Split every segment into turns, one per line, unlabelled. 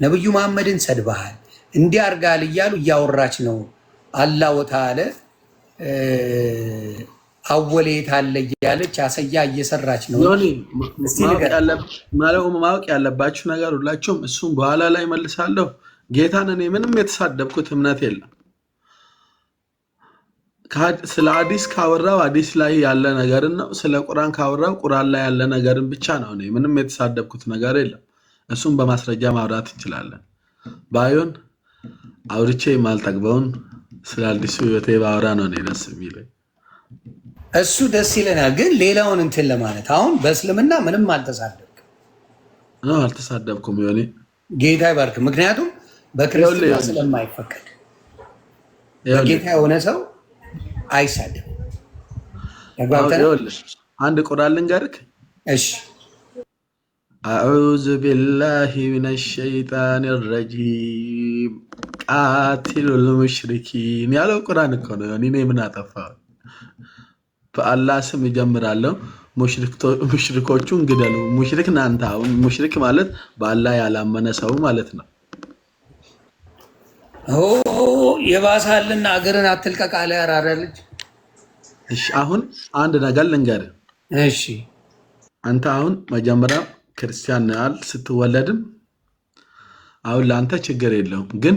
ነብዩ መሐመድን ሰድበሃል እንዲህ አርጋል እያሉ እያወራች ነው። አላህ ተዓላ አወሌት አለ እያለች አሰያ እየሰራች ነው።
ማወቅ ያለባችሁ ነገር ሁላችሁም እሱም በኋላ ላይ መልሳለሁ። ጌታን እኔ ምንም የተሳደብኩት እምነት የለም። ስለ ሐዲስ ካወራው ሐዲስ ላይ ያለ ነገርን ነው። ስለ ቁርአን ካወራው ቁርአን ላይ ያለ ነገርን ብቻ ነው። እኔ ምንም የተሳደብኩት ነገር የለም። እሱም በማስረጃ ማውራት እንችላለን። ባዮን አውርቼ የማልጠግበውን ስለ አዲሱ ህይወቴ ባወራ ነው እኔ ደስ የሚለኝ።
እሱ ደስ ይለናል። ግን ሌላውን እንትን ለማለት አሁን በእስልምና ምንም አልተሳደብክም?
አልተሳደብኩም። ሆኔ
ጌታ ይባርክ። ምክንያቱም በክርስትና ስለማይፈቀድ በጌታ የሆነ ሰው አይሳደብም።
አንድ ቁርአን ልንገርክ።
እሺ
አዑዙ ቢላሂ ሚነ ሸይጣን ረጂም ቃቲሉል ሙሽሪኪን ያለው ቁርአን እኮ ነው። እኔ ምን አጠፋሁ? በአላህ ስም እጀምራለሁ፣ ሙሽሪኮቹን ግደሉ። ሙሽሪክ ናንተ። አሁን ሙሽሪክ ማለት በአላህ ያላመነ ሰው ማለት ነው።
የባሳልና አገርን አትልቀቅ አለ ያራራ ልጅ።
እሺ አሁን አንድ ነገር ልንገርህ።
እሺ
አንተ አሁን መጀመሪያ ክርስቲያን ነህ ስትወለድም፣ አሁን ለአንተ ችግር የለውም። ግን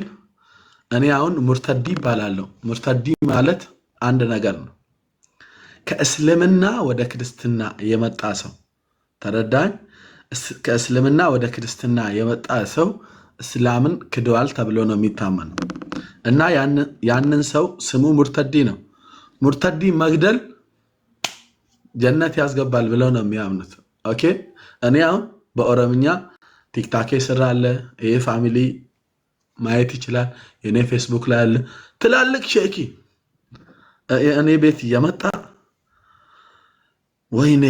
እኔ አሁን ሙርተዲ ይባላለሁ። ሙርተዲ ማለት አንድ ነገር ነው። ከእስልምና ወደ ክርስትና የመጣ ሰው ተረዳኝ። ከእስልምና ወደ ክርስትና የመጣ ሰው እስላምን ክደዋል ተብሎ ነው የሚታመን እና ያንን ሰው ስሙ ሙርተዲ ነው። ሙርተዲ መግደል ጀነት ያስገባል ብለው ነው የሚያምኑት። ኦኬ እኔ አሁን በኦሮምኛ ቲክታክ ስራ አለ። ይሄ ፋሚሊ ማየት ይችላል። የኔ ፌስቡክ ላይ አለ። ትላልቅ ሼኪ እኔ ቤት እየመጣ ወይኔ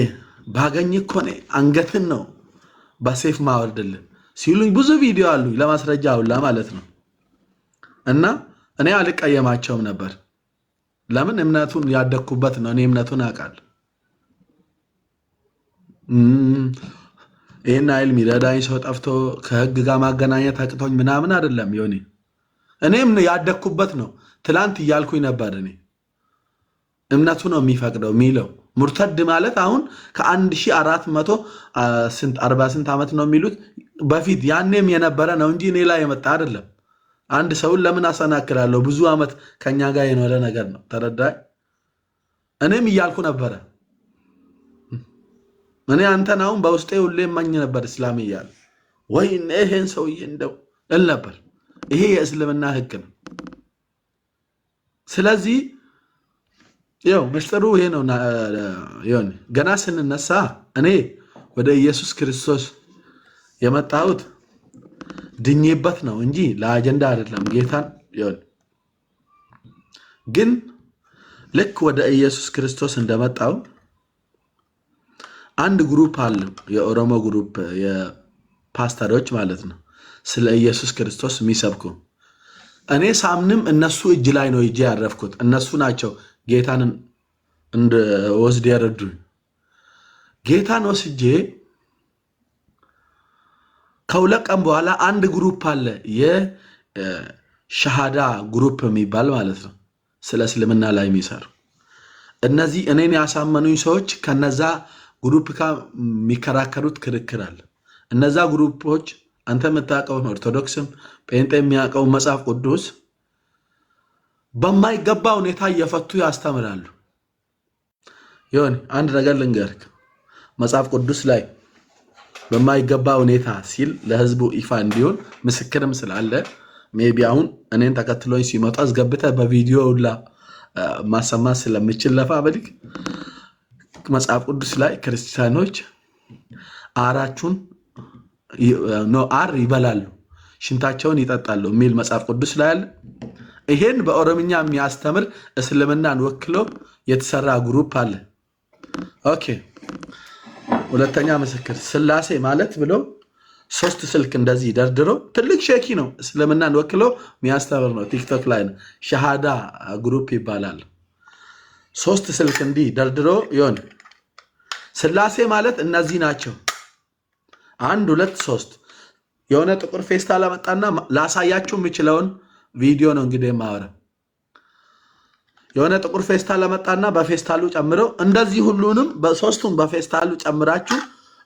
ባገኝ እኮ እኔ አንገትን ነው በሴፍ ማወርድልን ሲሉኝ ብዙ ቪዲዮ አሉ፣ ለማስረጃ ሁላ ማለት ነው። እና እኔ አልቀየማቸውም ነበር። ለምን? እምነቱን ያደግኩበት ነው። እኔ እምነቱን አውቃለሁ። ይሄን አይል ሚረዳኝ ሰው ጠፍቶ ከህግ ጋር ማገናኘት አቅቶኝ ምናምን አይደለም። ዮኒ እኔም ያደግኩበት ነው። ትላንት እያልኩኝ ነበር። እኔ እምነቱ ነው የሚፈቅደው የሚለው። ሙርተድ ማለት አሁን ከ1400 40 ስንት ዓመት ነው የሚሉት በፊት ያኔም የነበረ ነው እንጂ እኔ ላይ የመጣ አይደለም። አንድ ሰውን ለምን አሰናክላለሁ? ብዙ ዓመት ከኛ ጋር የኖረ ነገር ነው። ተረዳይ? እኔም እያልኩ ነበረ። እኔ አንተን አሁን በውስጤ ሁሌ ማኝ ነበር እስላም እያለ ወይ ይሄን ሰውዬ እንደው እል ነበር። ይሄ የእስልምና ህግ ነው። ስለዚህ ያው ምስጢሩ ይሄ ነው። ይሁን ገና ስንነሳ እኔ ወደ ኢየሱስ ክርስቶስ የመጣሁት ድኜበት ነው እንጂ ለአጀንዳ አይደለም። ጌታን ይሁን ግን ልክ ወደ ኢየሱስ ክርስቶስ እንደመጣው አንድ ግሩፕ አለ፣ የኦሮሞ ግሩፕ የፓስተሮች ማለት ነው፣ ስለ ኢየሱስ ክርስቶስ የሚሰብኩ። እኔ ሳምንም እነሱ እጅ ላይ ነው እጄ ያረፍኩት። እነሱ ናቸው ጌታን እንደወስድ ያረዱኝ። ጌታን ወስጄ ከሁለት ቀን በኋላ አንድ ግሩፕ አለ፣ የሸሃዳ ግሩፕ የሚባል ማለት ነው፣ ስለ እስልምና ላይ የሚሰሩ። እነዚህ እኔን ያሳመኑኝ ሰዎች ከነዛ ግሩፕ ጋር የሚከራከሩት ክርክር አለ። እነዛ ግሩፖች አንተ የምታውቀውን ኦርቶዶክስም ጴንጤ የሚያውቀው መጽሐፍ ቅዱስ በማይገባ ሁኔታ እየፈቱ ያስተምራሉ። ይሁን አንድ ነገር ልንገርክ፣ መጽሐፍ ቅዱስ ላይ በማይገባ ሁኔታ ሲል ለህዝቡ ይፋ እንዲሆን ምስክርም ስላለ ሜቢ አሁን እኔን ተከትሎኝ ሲመጣ አስገብተህ በቪዲዮ ሁላ ማሰማት ስለምችል ለፋ በልክ መጽሐፍ ቅዱስ ላይ ክርስቲያኖች አራቹን አር ይበላሉ፣ ሽንታቸውን ይጠጣሉ የሚል መጽሐፍ ቅዱስ ላይ አለ። ይሄን በኦሮምኛ የሚያስተምር እስልምናን ወክሎ የተሰራ ግሩፕ አለ። ኦኬ ሁለተኛ ምስክር ስላሴ ማለት ብሎ 3 ስልክ እንደዚህ ደርድሮ ትልቅ ሼኪ ነው፣ እስልምናን ወክሎ የሚያስተምር ነው። ቲክቶክ ላይ ነው፣ ሸሃዳ ግሩፕ ይባላል። 3 ስልክ እንዲህ ደርድሮ ይሆን ስላሴ ማለት እነዚህ ናቸው 1 2 3 የሆነ ጥቁር ፌስታል አመጣና ላሳያችሁ የምችለውን ቪዲዮ ነው እንግዲህ የማወራ። የሆነ ጥቁር ፌስታል አመጣና በፌስታሉ ጨምረው እንደዚህ ሁሉንም በሶስቱም በፌስታሉ ጨምራችሁ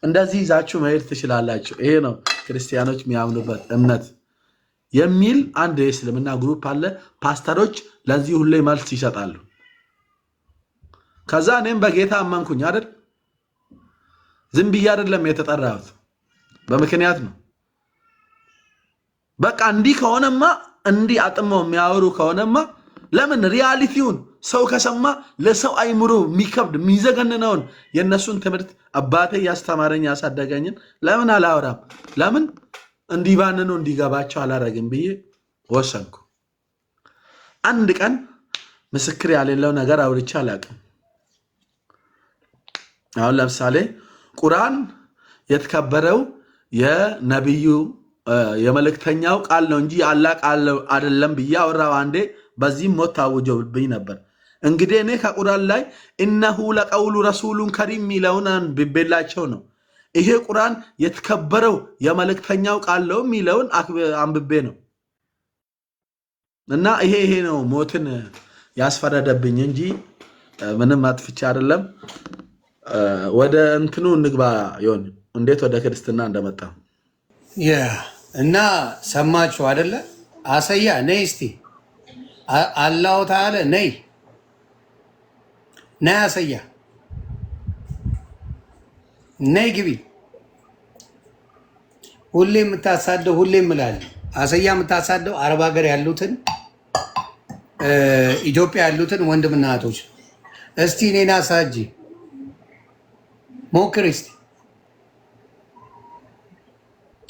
እንደዚህ ይዛችሁ መሄድ ትችላላችሁ። ይሄ ነው ክርስቲያኖች የሚያምኑበት እምነት የሚል አንድ የእስልምና ግሩፕ አለ። ፓስተሮች ለዚህ ሁሌ መልስ ይሰጣሉ። ከዛ እኔም በጌታ አመንኩኝ አይደል? ዝም ብዬ አይደለም የተጠራሁት፣ በምክንያት ነው። በቃ እንዲህ ከሆነማ እንዲህ አጥመው የሚያወሩ ከሆነማ ለምን ሪያሊቲውን ሰው ከሰማ ለሰው አይምሮ የሚከብድ የሚዘገንነውን የነሱን ትምህርት አባቴ ያስተማረኝ ያሳደገኝን ለምን አላወራም? ለምን እንዲባንኑ እንዲገባቸው አላረግም ብዬ ወሰንኩ። አንድ ቀን ምስክር ያሌለው ነገር አውርቼ አላውቅም። አሁን ለምሳሌ ቁርአን የተከበረው የነብዩ የመልእክተኛው ቃል ነው እንጂ አላህ ቃል አይደለም ብዬ አወራው አንዴ። በዚህም ሞት ታውጆብኝ ነበር። እንግዲህ እኔ ከቁርአን ላይ እነሁ ለቀውሉ ረሱሉን ከሪም ሚለውን አንብቤላቸው ነው። ይሄ ቁርአን የተከበረው የመልእክተኛው ቃል ነው ሚለውን አንብቤ ነው። እና ይሄ ነው ሞትን ያስፈረደብኝ እንጂ ምንም አጥፍቼ አይደለም። ወደ እንትኑ እንግባ። ይሁን እንዴት ወደ ክርስትና እንደመጣ
እና ሰማችሁ አይደለ? አሰያ ነይ እስቲ አላሁ ተዓላ ነይ አሰያ ነይ ግቢ። ሁሌ የምታሳደው ሁሌ እምላለሁ አሰያ የምታሳደው አረብ ሀገር ያሉትን ኢትዮጵያ ያሉትን ወንድምና እህቶች እስቲ እኔን አሳጂ ሞክሪ እስቲ።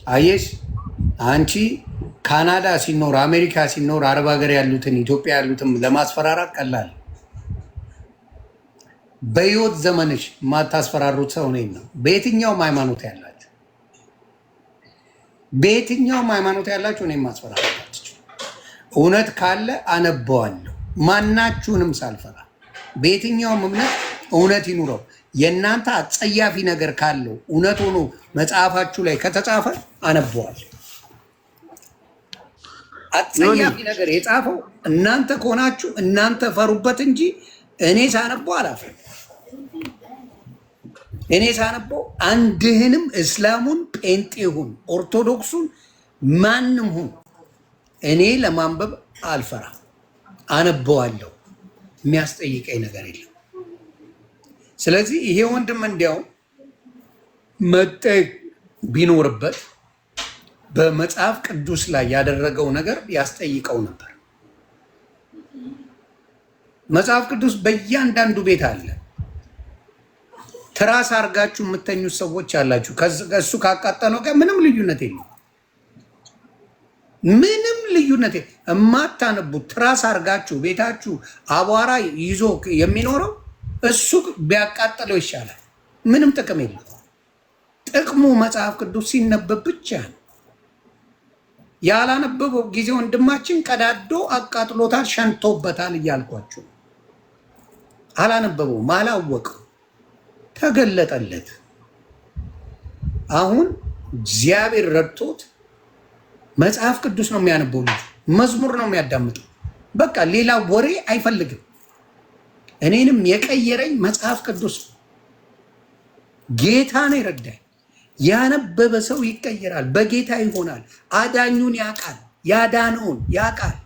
አየሽ አንቺ ካናዳ ሲኖር አሜሪካ ሲኖር አረብ ሀገር ያሉትን ኢትዮጵያ ያሉትን ለማስፈራራት ቀላል። በህይወት ዘመንሽ የማታስፈራሩት ሰው እኔን ነው። በየትኛውም ሃይማኖት ያላችሁ እኔን ማስፈራራት አትችሉ። እውነት ካለ አነበዋለሁ ማናችሁንም ሳልፈራ። በየትኛውም እምነት እውነት ይኑረው። የእናንተ አጸያፊ ነገር ካለው እውነት ሆኖ መጽሐፋችሁ ላይ ከተጻፈ አነበዋለሁ። አጸያፊ ነገር የጻፈው እናንተ ከሆናችሁ እናንተ ፈሩበት እንጂ እኔ ሳነበው አላፍርም። እኔ ሳነበው አንድህንም እስላሙን፣ ጴንጤሁን፣ ኦርቶዶክሱን ማንም ሁን እኔ ለማንበብ አልፈራም፣ አነበዋለሁ። የሚያስጠይቀኝ ነገር የለም። ስለዚህ ይሄ ወንድም እንዲያውም መጠየቅ ቢኖርበት በመጽሐፍ ቅዱስ ላይ ያደረገው ነገር ያስጠይቀው ነበር። መጽሐፍ ቅዱስ በእያንዳንዱ ቤት አለ። ትራስ አርጋችሁ የምተኙት ሰዎች አላችሁ። ከእሱ ካቃጠለው ጋር ምንም ልዩነት የለም። ምንም ልዩነት የማታነቡት ትራስ አርጋችሁ ቤታችሁ አቧራ ይዞ የሚኖረው እሱ ቢያቃጠለው ይሻላል። ምንም ጥቅም የለም። ጥቅሙ መጽሐፍ ቅዱስ ሲነበብ ብቻ ነው። ያላነበበው ጊዜ ወንድማችን ቀዳዶ አቃጥሎታል፣ ሸንቶበታል እያልኳችሁ። አላነበበውም፣ አላወቀው፣ ተገለጠለት። አሁን እግዚአብሔር ረድቶት መጽሐፍ ቅዱስ ነው የሚያነበው፣ ልጅ መዝሙር ነው የሚያዳምጠው። በቃ ሌላ ወሬ አይፈልግም። እኔንም የቀየረኝ መጽሐፍ ቅዱስ ጌታ ነው የረዳኝ። ያነበበ ሰው ይቀየራል፣ በጌታ ይሆናል፣ አዳኙን ያውቃል፣ ያዳነውን ያውቃል።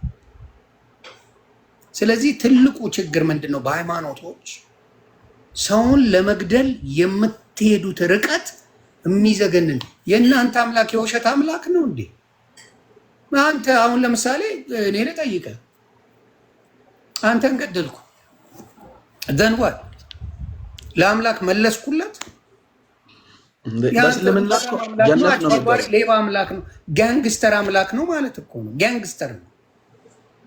ስለዚህ ትልቁ ችግር ምንድን ነው? በሃይማኖቶች ሰውን ለመግደል የምትሄዱት ርቀት የሚዘገንን። የእናንተ አምላክ የውሸት አምላክ ነው እንዴ? አንተ አሁን ለምሳሌ እኔ ልጠይቀ አንተን ገደልኩ ዘንዋል ለአምላክ መለስኩለት። ሌባ አምላክ ነው፣ ጋንግስተር አምላክ ነው ማለት እኮ ነው። ጋንግስተር ነው።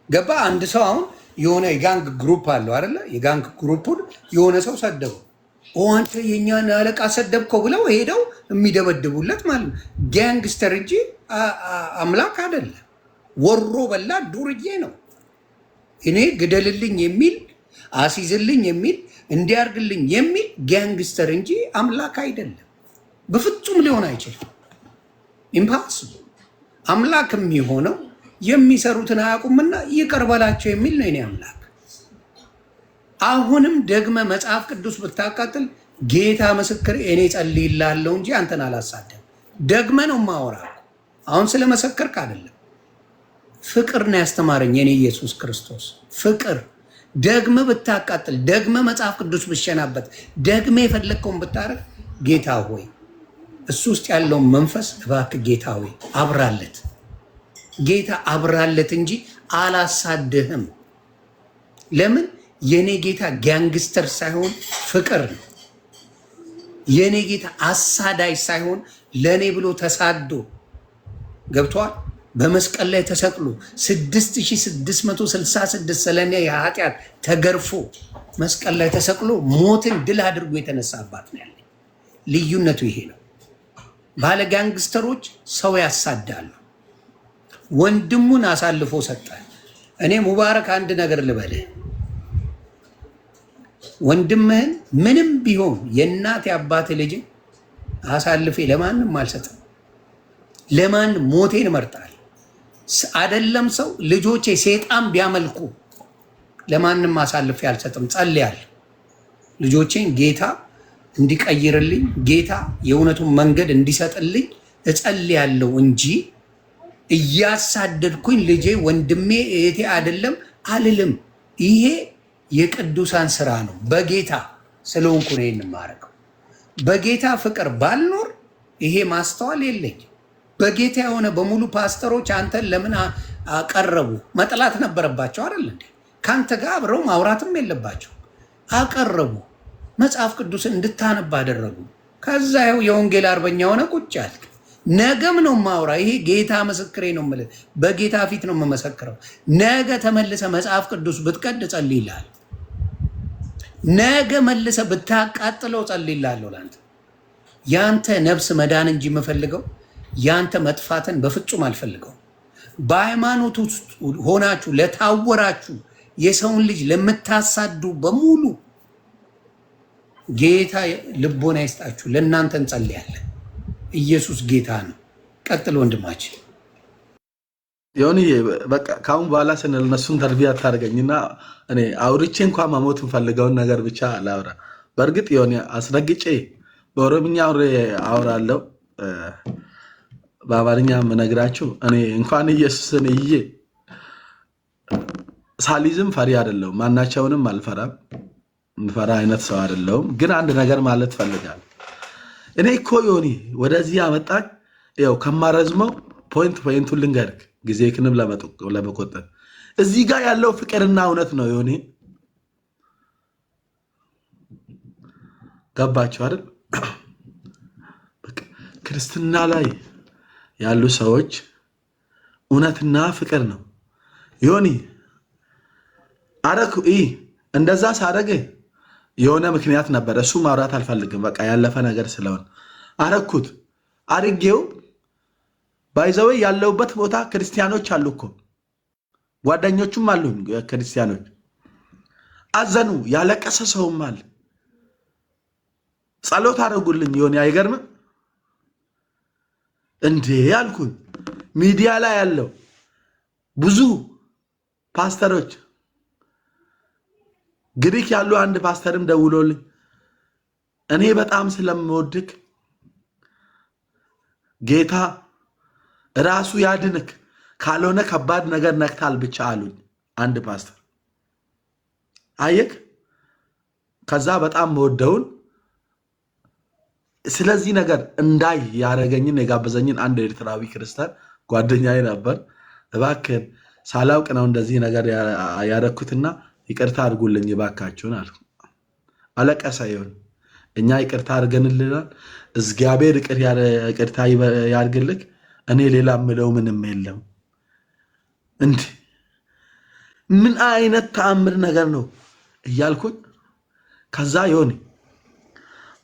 ገባ? አንድ ሰው አሁን የሆነ የጋንግ ግሩፕ አለው አይደለ? የጋንግ ግሩፑን የሆነ ሰው ሰደበው። አንተ የኛን አለቃ ሰደብከው ብለው ሄደው የሚደበድቡለት ማለት ነው። ጋንግስተር እንጂ አምላክ አይደለም። ወሮ በላ ዱርዬ ነው። እኔ ግደልልኝ የሚል አሲዝልኝ የሚል እንዲያርግልኝ የሚል ጋንግስተር እንጂ አምላክ አይደለም። በፍጹም ሊሆን አይችልም። ኢምፓስብል። አምላክ የሚሆነው የሚሰሩትን አያውቁምና ይቅር በላቸው የሚል ነው የኔ አምላክ። አሁንም ደግመ መጽሐፍ ቅዱስ ብታቃጥል ጌታ ምስክር እኔ ጸልይልሃለሁ እንጂ አንተን አላሳደም። ደግመ ነው ማወራ። አሁን ስለመሰከርክ አይደለም። ፍቅር ነው ያስተማረኝ የኔ ኢየሱስ ክርስቶስ ፍቅር። ደግመ ብታቃጥል፣ ደግመ መጽሐፍ ቅዱስ ብሸናበት፣ ደግመ የፈለግከውን ብታረግ ጌታ ሆይ እሱ ውስጥ ያለውን መንፈስ እባክህ ጌታ ሆይ አብራለት፣ ጌታ አብራለት እንጂ አላሳድህም። ለምን? የኔ ጌታ ጋንግስተር ሳይሆን ፍቅር ነው። የኔ ጌታ አሳዳይ ሳይሆን ለኔ ብሎ ተሳዶ ገብቷል። በመስቀል ላይ ተሰቅሎ 6666 ስለኔ የኃጢአት ተገርፎ መስቀል ላይ ተሰቅሎ ሞትን ድል አድርጎ የተነሳባት ነው ያለ። ልዩነቱ ይሄ ነው። ባለ ጋንግስተሮች ሰው ያሳዳሉ። ወንድሙን አሳልፎ ሰጠ። እኔ ሙባረክ አንድ ነገር ልበልህ፣ ወንድምህን ምንም ቢሆን የእናት የአባት ልጅ አሳልፌ ለማንም አልሰጥም። ለማን ሞቴን እመርጣለሁ። አይደለም ሰው ልጆቼ ሴጣን ቢያመልኩ ለማንም አሳልፌ አልሰጥም። ጸልያለሁ ልጆቼን ጌታ እንዲቀይርልኝ፣ ጌታ የእውነቱን መንገድ እንዲሰጥልኝ እጸልያለሁ እንጂ እያሳደድኩኝ ልጄ ወንድሜ እህቴ አይደለም አልልም። ይሄ የቅዱሳን ስራ ነው። በጌታ ስለሆንኩ ነው የማረገው። በጌታ ፍቅር ባልኖር ይሄ ማስተዋል የለኝም። በጌታ የሆነ በሙሉ ፓስተሮች አንተን ለምን አቀረቡ? መጥላት ነበረባቸው አይደል እንዴ? ከአንተ ጋር አብረው ማውራትም የለባቸው። አቀረቡ፣ መጽሐፍ ቅዱስን እንድታነባ አደረጉ። ከዛ ይኸው የወንጌል አርበኛ ሆነ ቁጭ አልክ። ነገም ነው ማውራ። ይሄ ጌታ ምስክሬ ነው የምልህ። በጌታ ፊት ነው የምመሰክረው። ነገ ተመልሰ መጽሐፍ ቅዱስ ብትቀድ ጸልይልሃል። ነገ መልሰ ብታቃጥለው ጸልይልሃለሁ። ለአንተ ያንተ ነፍስ መዳን እንጂ የምፈልገው ያንተ መጥፋትን በፍጹም አልፈልገው። በሃይማኖት ውስጥ ሆናችሁ ለታወራችሁ የሰውን ልጅ ለምታሳዱ በሙሉ ጌታ ልቦና ይስጣችሁ። ለእናንተ እንጸልያለን። ኢየሱስ ጌታ ነው። ቀጥል ወንድማችን።
ዮኒ በቃ ካሁን በኋላ ስንል እነሱን ተርቢያ ታደርገኝና እኔ አውርቼ እንኳን መሞት እንፈልገውን ነገር ብቻ ላውራ። በእርግጥ ዮኒ አስረግጬ በኦሮምኛ አውራለሁ፣ በአማርኛ የምነግራችሁ እኔ እንኳን ኢየሱስን እዬ ሳሊዝም ፈሪ አይደለሁም። ማናቸውንም አልፈራም። ምፈራ አይነት ሰው አይደለሁም። ግን አንድ ነገር ማለት ፈልጋለሁ። እኔ እኮ ዮኒ ወደዚህ ያመጣኝ ያው ከማረዝመው ፖይንቱን ልንገርክ ጊዜ ክንብ ለመቆጠብ እዚህ ጋር ያለው ፍቅርና እውነት ነው። ዮኒ ገባችሁ አይደል? ክርስትና ላይ ያሉ ሰዎች እውነትና ፍቅር ነው። ዮኒ አረኩ እንደዛ ሳረገ የሆነ ምክንያት ነበር። እሱ ማውራት አልፈልግም። በቃ ያለፈ ነገር ስለሆነ አረኩት። አርጌው ባይዘው ያለውበት ቦታ ክርስቲያኖች አሉ እኮ ጓደኞቹም አሉ ክርስቲያኖች። አዘኑ፣ ያለቀሰ ሰውም አለ። ጸሎት አደረጉልኝ። ዮኒ አይገርምም እንዴ ያልኩኝ። ሚዲያ ላይ ያለው ብዙ ፓስተሮች ግሪክ ያሉ አንድ ፓስተርም ደውሎልኝ እኔ በጣም ስለምወድክ ጌታ ራሱ ያድንክ ካልሆነ ከባድ ነገር ነክታል ብቻ አሉኝ። አንድ ፓስተር አየክ። ከዛ በጣም ወደውን ስለዚህ ነገር እንዳይ ያረገኝን የጋበዘኝን አንድ ኤርትራዊ ክርስቲያን ጓደኛዬ ነበር። እባክህን ሳላውቅ ነው እንደዚህ ነገር ያረኩትና ይቅርታ አድርጉልኝ እባካችሁን አልኩ። አለቀሰ። ይሁን እኛ ይቅርታ አድርገንልናል፣ እግዚአብሔር ይቅርታ ያድርግልክ፣ እኔ ሌላ ምለው ምንም የለም። እንዴ ምን አይነት ተአምር ነገር ነው እያልኩኝ ከዛ ዮኒ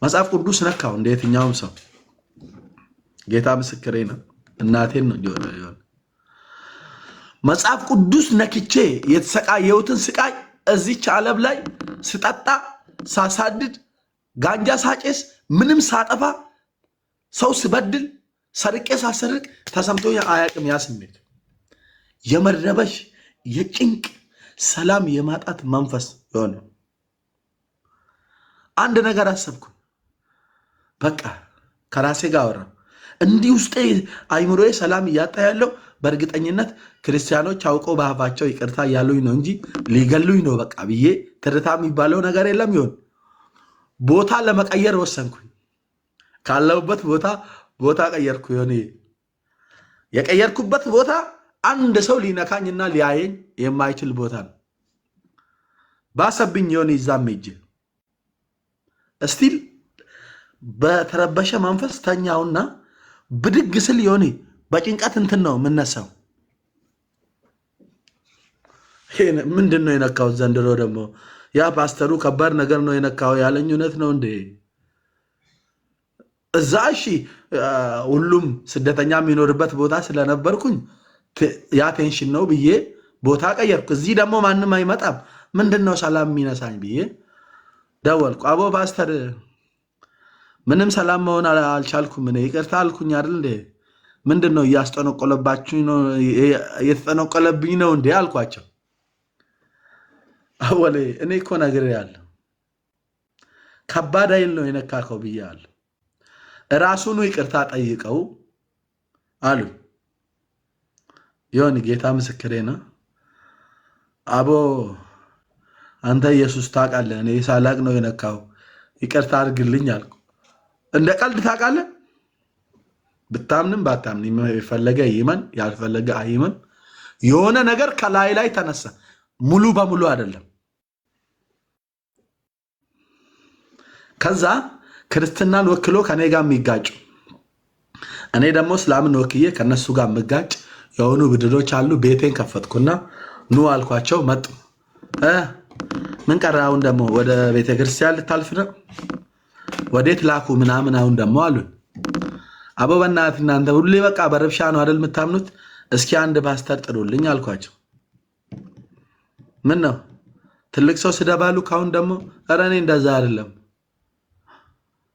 መጽሐፍ ቅዱስ ነካው እንደ የትኛውም ሰው። ጌታ ምስክሬ ነው፣ እናቴን ነው ዮኒ መጽሐፍ ቅዱስ ነክቼ የተሰቃየሁትን ስቃይ እዚች ዓለም ላይ ስጠጣ ሳሳድድ ጋንጃ ሳጨስ ምንም ሳጠፋ ሰው ስበድል ሰርቄ ሳሰርቅ ተሰምቶ አያውቅም። ያ ስሜት የመረበሽ የጭንቅ ሰላም የማጣት መንፈስ የሆነ አንድ ነገር አሰብኩ። በቃ ከራሴ ጋር አወራ። እንዲህ ውስጤ አይምሮዬ ሰላም እያጣ ያለው በእርግጠኝነት ክርስቲያኖች አውቀው በአፋቸው ይቅርታ እያሉኝ ነው እንጂ ሊገሉኝ ነው በቃ ብዬ ትርታ የሚባለው ነገር የለም። ይሆን ቦታ ለመቀየር ወሰንኩኝ። ካለሁበት ቦታ ቀየርኩ። የሆነ የቀየርኩበት ቦታ አንድ ሰው ሊነካኝና ሊያየኝ የማይችል ቦታ ነው። ባሰብኝ የሆነ ይዛም ሄጄ እስቲል በተረበሸ መንፈስ ተኛውና ብድግ ስል የሆነ በጭንቀት እንትን ነው የምነሳው። ምንድን ነው የነካው ዘንድሮ ደግሞ? ያ ፓስተሩ ከባድ ነገር ነው የነካው ያለኝ እውነት ነው እንዴ? እዛ እሺ ሁሉም ስደተኛ የሚኖርበት ቦታ ስለነበርኩኝ ያ ቴንሽን ነው ብዬ ቦታ ቀየርኩ። እዚህ ደግሞ ማንም አይመጣም፣ ምንድን ነው ሰላም የሚነሳኝ ብዬ ደወልኩ። አቦ ፓስተር ምንም ሰላም መሆን አልቻልኩም፣ እኔ ይቅርታ አልኩኝ አይደል እንዴ? ምንድን ነው እያስጠነቆለባችሁ ነው? እየተጠነቆለብኝ ነው እንዴ አልኳቸው። አወሌ እኔ እኮ ነግሬሃለሁ፣ ከባድ ኃይል ነው የነካከው ብዬሃለሁ። ራሱኑ ይቅርታ ጠይቀው አሉ። ይሁን ጌታ ምስክሬ ነው። አቦ አንተ ኢየሱስ ታውቃለህ፣ እኔ ሳላቅ ነው የነካው፣ ይቅርታ አድርግልኝ አልኩ። እንደ ቀልድ ታውቃለህ፣ ብታምንም ባታምንም የፈለገ ይመን ያልፈለገ አይመን፣ የሆነ ነገር ከላይ ላይ ተነሳ። ሙሉ በሙሉ አይደለም። ከዛ ክርስትናን ወክሎ ከኔ ጋር የሚጋጭ እኔ ደግሞ እስላምን ወክዬ ከነሱ ጋር የምጋጭ የሆኑ ብድሮች አሉ። ቤቴን ከፈትኩና ኑ አልኳቸው። መጡ። ምን ቀረ አሁን ደግሞ ወደ ቤተክርስቲያን ልታልፍ ነው? ወዴት ላኩ ምናምን አሁን ደግሞ አሉን። አቦ በእናትህ እናንተ ሁሌ በቃ በረብሻ ነው አይደል የምታምኑት? እስኪ አንድ ፓስተር ጥሩልኝ አልኳቸው። ምን ነው ትልቅ ሰው ስደባሉ? ካሁን ደግሞ ኧረ እኔ እንደዛ አይደለም፣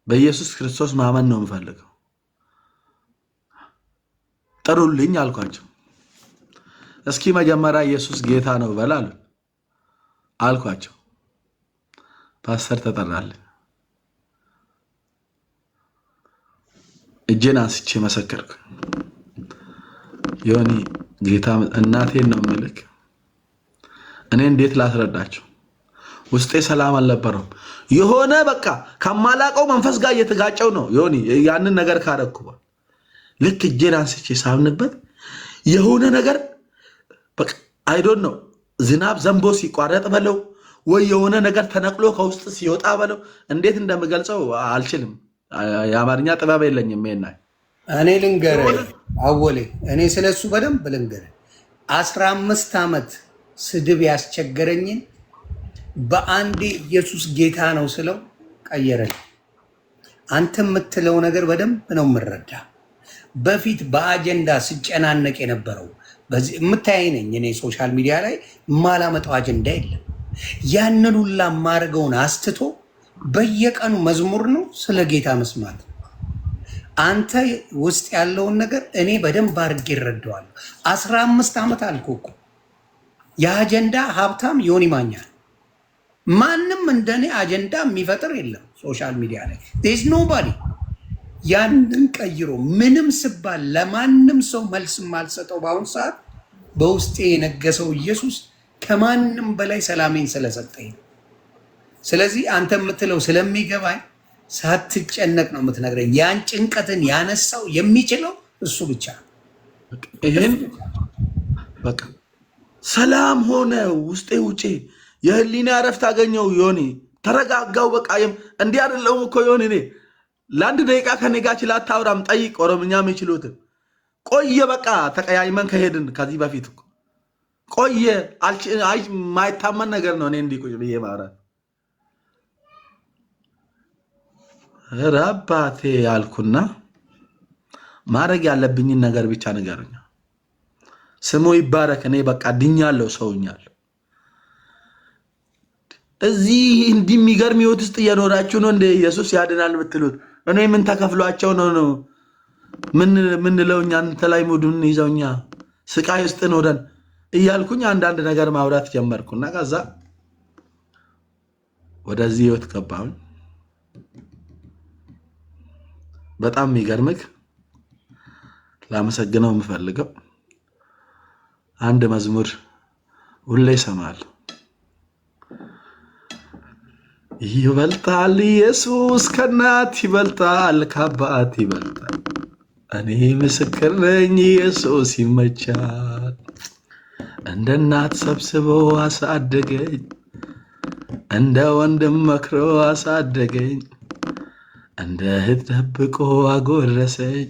በኢየሱስ ክርስቶስ ማመን ነው የምፈልገው፣ ጥሩልኝ አልኳቸው። እስኪ መጀመሪያ ኢየሱስ ጌታ ነው በል አልኳቸው። ፓስተር ተጠራልኝ። እጄን አንስቼ መሰከርኩ። ዮኒ ጌታ እናቴን ነው ምልክ። እኔ እንዴት ላስረዳቸው? ውስጤ ሰላም አልነበረም። የሆነ በቃ ከማላቀው መንፈስ ጋር እየተጋጨው ነው ዮኒ። ያንን ነገር ካረኩ ልክ እጄን አንስቼ ሳምንበት የሆነ ነገር በቃ አይዶን ነው ዝናብ ዘንቦ ሲቋረጥ በለው ወይ የሆነ ነገር ተነቅሎ ከውስጥ ሲወጣ በለው እንዴት እንደምገልጸው አልችልም። የአማርኛ ጥበብ የለኝም።
እኔ ልንገር አወሌ፣ እኔ ስለሱ በደንብ ልንገር። 15 ዓመት ስድብ ያስቸገረኝን በአንዴ ኢየሱስ ጌታ ነው ስለው ቀየረኝ። አንተ የምትለው ነገር በደንብ ነው የምረዳ። በፊት በአጀንዳ ስጨናነቅ የነበረው በዚህ የምታይ ነኝ እኔ ሶሻል ሚዲያ ላይ የማላመጣው አጀንዳ የለም። ያንን ሁላ ማርገውን አስትቶ በየቀኑ መዝሙር ነው ስለ ጌታ መስማት። አንተ ውስጥ ያለውን ነገር እኔ በደንብ አድርጌ እረዳዋለሁ። 15 ዓመት አልኩህ እኮ የአጀንዳ ሀብታም ዮኒ ማኛ። ማንም እንደኔ አጀንዳ የሚፈጥር የለም ሶሻል ሚዲያ ላይ ዴዝ ኖባዲ። ያንን ቀይሮ ምንም ስባል ለማንም ሰው መልስ ማልሰጠው በአሁኑ ሰዓት በውስጤ የነገሰው ኢየሱስ ከማንም በላይ ሰላሜን ስለሰጠኝ። ስለዚህ አንተ የምትለው ስለሚገባኝ ሳትጨነቅ ነው የምትነግረኝ። ያን ጭንቀትን ያነሳው የሚችለው እሱ ብቻ።
ይሄን በቃ ሰላም ሆነ ውስጤ ውጪ የህሊና እረፍት አገኘው። ዮኒ ተረጋጋው። በቃ እንዲህ አይደለም እኮ ዮኒ። እኔ ለአንድ ደቂቃ ከኔ ጋር ችላ አታውራም? ጠይቅ፣ ኦሮምኛ የሚችሉትን። ቆየ በቃ ተቀያይመን ከሄድን ከዚህ በፊት እኮ ቆየ። ማይታመን ነገር ነው። እኔ እንዲህ ቁጭ ብዬ ማውራት ረባቴ ያልኩና ማድረግ ያለብኝን ነገር ብቻ ንገረኛ። ስሙ ይባረክ። እኔ በቃ ድኛለሁ፣ ሰውኛለሁ። እዚህ እንዲህ የሚገርም ህይወት ውስጥ እየኖራችሁ ነው እንደ ኢየሱስ ያድናል የምትሉት? እኔ ምን ተከፍሏቸው ነው? ምን ለውኛ አንተ ላይ ሙዱን ይዘውኛ ስቃይ ውስጥ ኖረን እያልኩኝ አንዳንድ ነገር ማውራት ጀመርኩና ከዛ ወደዚህ ህይወት ገባሁኝ። በጣም የሚገርምህ ላመሰግነው የምፈልገው አንድ መዝሙር ሁሌ እሰማለሁ። ይበልጣል ኢየሱስ ከእናት ይበልጣል ከአባት ይበልጣል። እኔ ምስክር ነኝ ኢየሱስ ይመቻል። እንደ እናት ሰብስቦ አሳደገኝ፣ እንደ ወንድም መክሮ አሳደገኝ፣ እንደ እህት ደብቆ አጎረሰኝ፣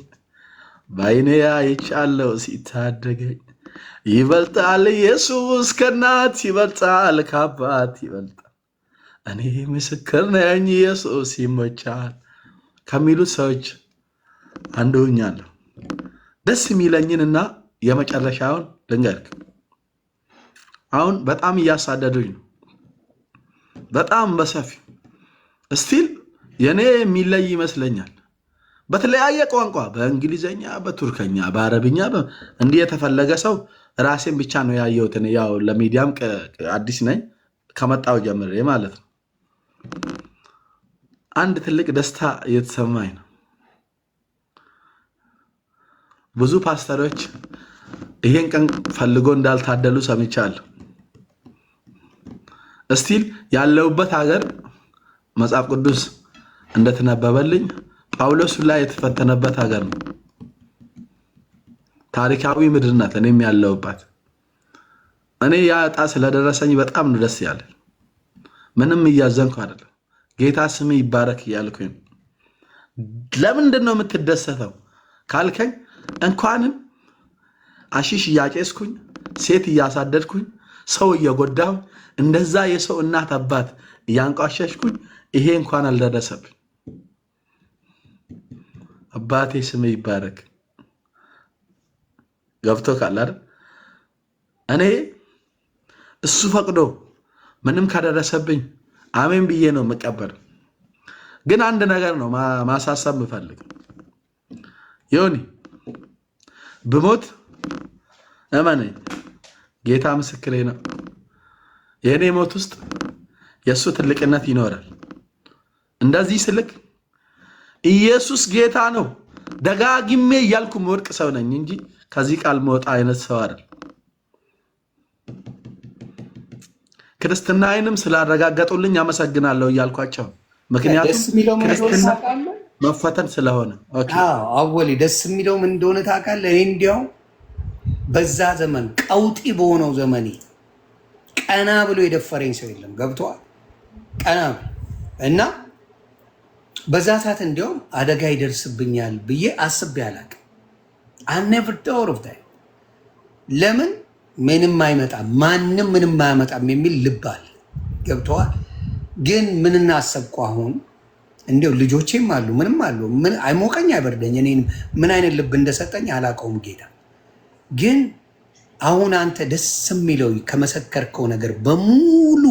በዓይኔ አይቻለሁ ሲታደገኝ። ይበልጣል ኢየሱስ ከእናት ይበልጣል ከአባት ይበልጣል። እኔ ምስክር ነኝ ኢየሱስ ይመቻል ከሚሉት ሰዎች አንዱ ሆኛለሁ። ደስ የሚለኝንና የመጨረሻውን ልንገርክ። አሁን በጣም እያሳደዱኝ ነው፣ በጣም በሰፊው ስቲል የኔ የሚለይ ይመስለኛል። በተለያየ ቋንቋ በእንግሊዘኛ፣ በቱርከኛ፣ በአረብኛ እንዲህ የተፈለገ ሰው ራሴን ብቻ ነው ያየሁት። ያው ለሚዲያም አዲስ ነኝ ከመጣው ጀምሬ ማለት ነው። አንድ ትልቅ ደስታ እየተሰማኝ ነው። ብዙ ፓስተሮች ይሄን ቀን ፈልጎ እንዳልታደሉ ሰምቻለሁ። እስቲል ያለውበት ሀገር መጽሐፍ ቅዱስ እንደተነበበልኝ ጳውሎስ ላይ የተፈተነበት ሀገር ነው። ታሪካዊ ምድር ናት። እኔም ያለውባት እኔ ያ ዕጣ ስለደረሰኝ በጣም ነው ደስ ያለኝ። ምንም እያዘንኩ አይደለም። ጌታ ስም ይባረክ እያልኩኝ። ለምንድን ነው የምትደሰተው ካልከኝ እንኳንም አሺሽ እያጨስኩኝ፣ ሴት እያሳደድኩኝ፣ ሰው እየጎዳሁ፣ እንደዛ የሰው እናት አባት እያንቋሸሽኩኝ ይሄ እንኳን አልደረሰብኝ። አባቴ ስም ይባረክ። ገብቶ ካላር እኔ እሱ ፈቅዶ ምንም ካደረሰብኝ አሜን ብዬ ነው መቀበል። ግን አንድ ነገር ነው ማሳሰብ ምፈልግ። ዮኒ ብሞት እመነኝ፣ ጌታ ምስክሬ ነው፣ የኔ ሞት ውስጥ የሱ ትልቅነት ይኖራል። እንደዚህ ስልክ ኢየሱስ ጌታ ነው ደጋግሜ እያልኩ ወድቅ ሰው ነኝ እንጂ ከዚህ ቃል መውጣ አይነት ሰው አይደል። ክርስትናዬንም ስላረጋገጡልኝ አመሰግናለሁ እያልኳቸው፣ ምክንያቱም ክርስትና መፈተን ስለሆነ። ኦኬ
አወሊ ደስ የሚለው ምን እንደሆነ ታውቃለህ? እኔ እንዲያው በዛ ዘመን ቀውጢ በሆነው ዘመኔ ቀና ብሎ የደፈረኝ ሰው የለም። ገብቶሃል? ቀና ብሎ እና በዛ ሰዓት እንዲያውም አደጋ ይደርስብኛል ብዬ አስቤ አላውቅም። I never thought of that። ለምን ምንም አይመጣም፣ ማንም ምንም አያመጣም የሚል ልብ አለ። ገብቶሃል? ግን ምን እናሰብኩ አሁን እንዲያው ልጆቼም አሉ ምንም አሉ፣ ምን አይሞቀኝ አይበርደኝ። እኔ ምን አይነት ልብ እንደሰጠኝ አላውቀውም ጌታ። ግን አሁን አንተ ደስ የሚለው ከመሰከርከው ነገር በሙሉ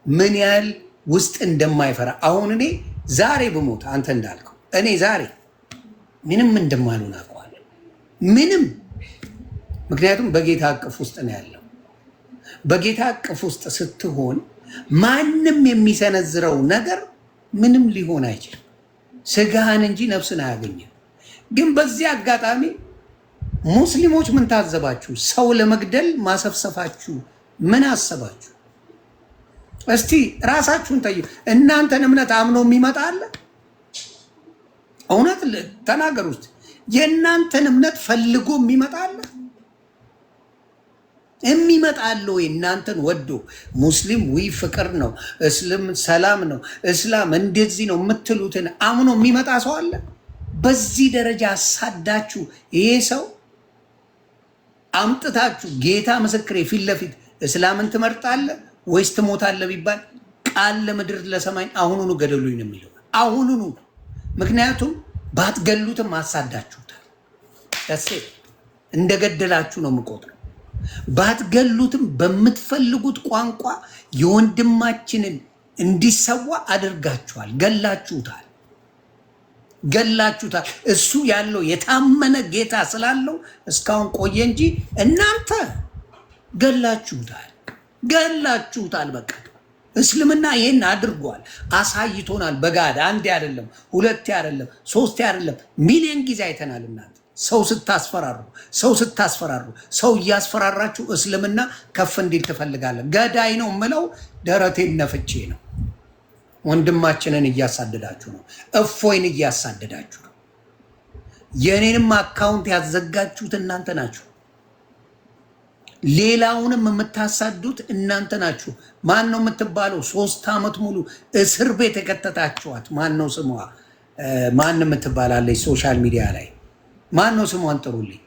ምን ያህል ውስጥ እንደማይፈራ አሁን እኔ ዛሬ ብሞት አንተ እንዳልከው እኔ ዛሬ ምንም እንደማልሆን አውቀዋለሁ። ምንም ምክንያቱም በጌታ እቅፍ ውስጥ ነው ያለው። በጌታ እቅፍ ውስጥ ስትሆን ማንም የሚሰነዝረው ነገር ምንም ሊሆን አይችልም። ስጋህን እንጂ ነፍስን አያገኝም። ግን በዚህ አጋጣሚ ሙስሊሞች ምን ታዘባችሁ? ሰው ለመግደል ማሰፍሰፋችሁ ምን አሰባችሁ? እስቲ ራሳችሁን ጠይቁ። እናንተን እምነት አምኖ የሚመጣ አለ? እውነት ተናገሩ ውስጥ የእናንተን እምነት ፈልጎ የሚመጣ አለ? የሚመጣለ ወይ? እናንተን ወዶ ሙስሊም ወይ ፍቅር ነው፣ እስልም ሰላም ነው፣ እስላም እንደዚህ ነው የምትሉትን አምኖ የሚመጣ ሰው አለ? በዚህ ደረጃ አሳዳችሁ ይሄ ሰው አምጥታችሁ ጌታ ምስክሬ ፊት ለፊት እስላምን ትመርጣለህ ወይስ ትሞታለህ ቢባል ቃል ለምድር ለሰማይ አሁኑኑ ገደሉኝ ነው የሚለው። አሁኑኑ። ምክንያቱም ባትገሉትም አሳዳችሁታል። ደስ እንደገደላችሁ ነው የምቆጥረው። ባትገሉትም በምትፈልጉት ቋንቋ የወንድማችንን እንዲሰዋ አድርጋችኋል፣ ገላችሁታል። ገላችሁታል። እሱ ያለው የታመነ ጌታ ስላለው እስካሁን ቆየ እንጂ እናንተ ገላችሁታል። በቃ እስልምና ይሄን አድርጓል፣ አሳይቶናል። በጋድ አንዴ አይደለም፣ ሁለቴ አይደለም፣ ሶስቴ አይደለም፣ ሚሊዮን ጊዜ አይተናል። እናንተ ሰው ስታስፈራሩ፣ ሰው እያስፈራራችሁ እስልምና ከፍ እንዲል ትፈልጋለን። ገዳይ ነው የምለው ደረቴን ነፍቼ ነው። ወንድማችንን እያሳደዳችሁ ነው። እፎይን እያሳደዳችሁ ነው። የኔንም አካውንት ያዘጋችሁት እናንተ ናችሁ። ሌላውንም የምታሳዱት እናንተ ናችሁ። ማን ነው የምትባለው? 3 ዓመት ሙሉ እስር ቤት የከተታችኋት ማን ነው ስሟ? ማን የምትባላለች ሶሻል ሚዲያ ላይ ማን ነው ስሟን ጥሩልኝ።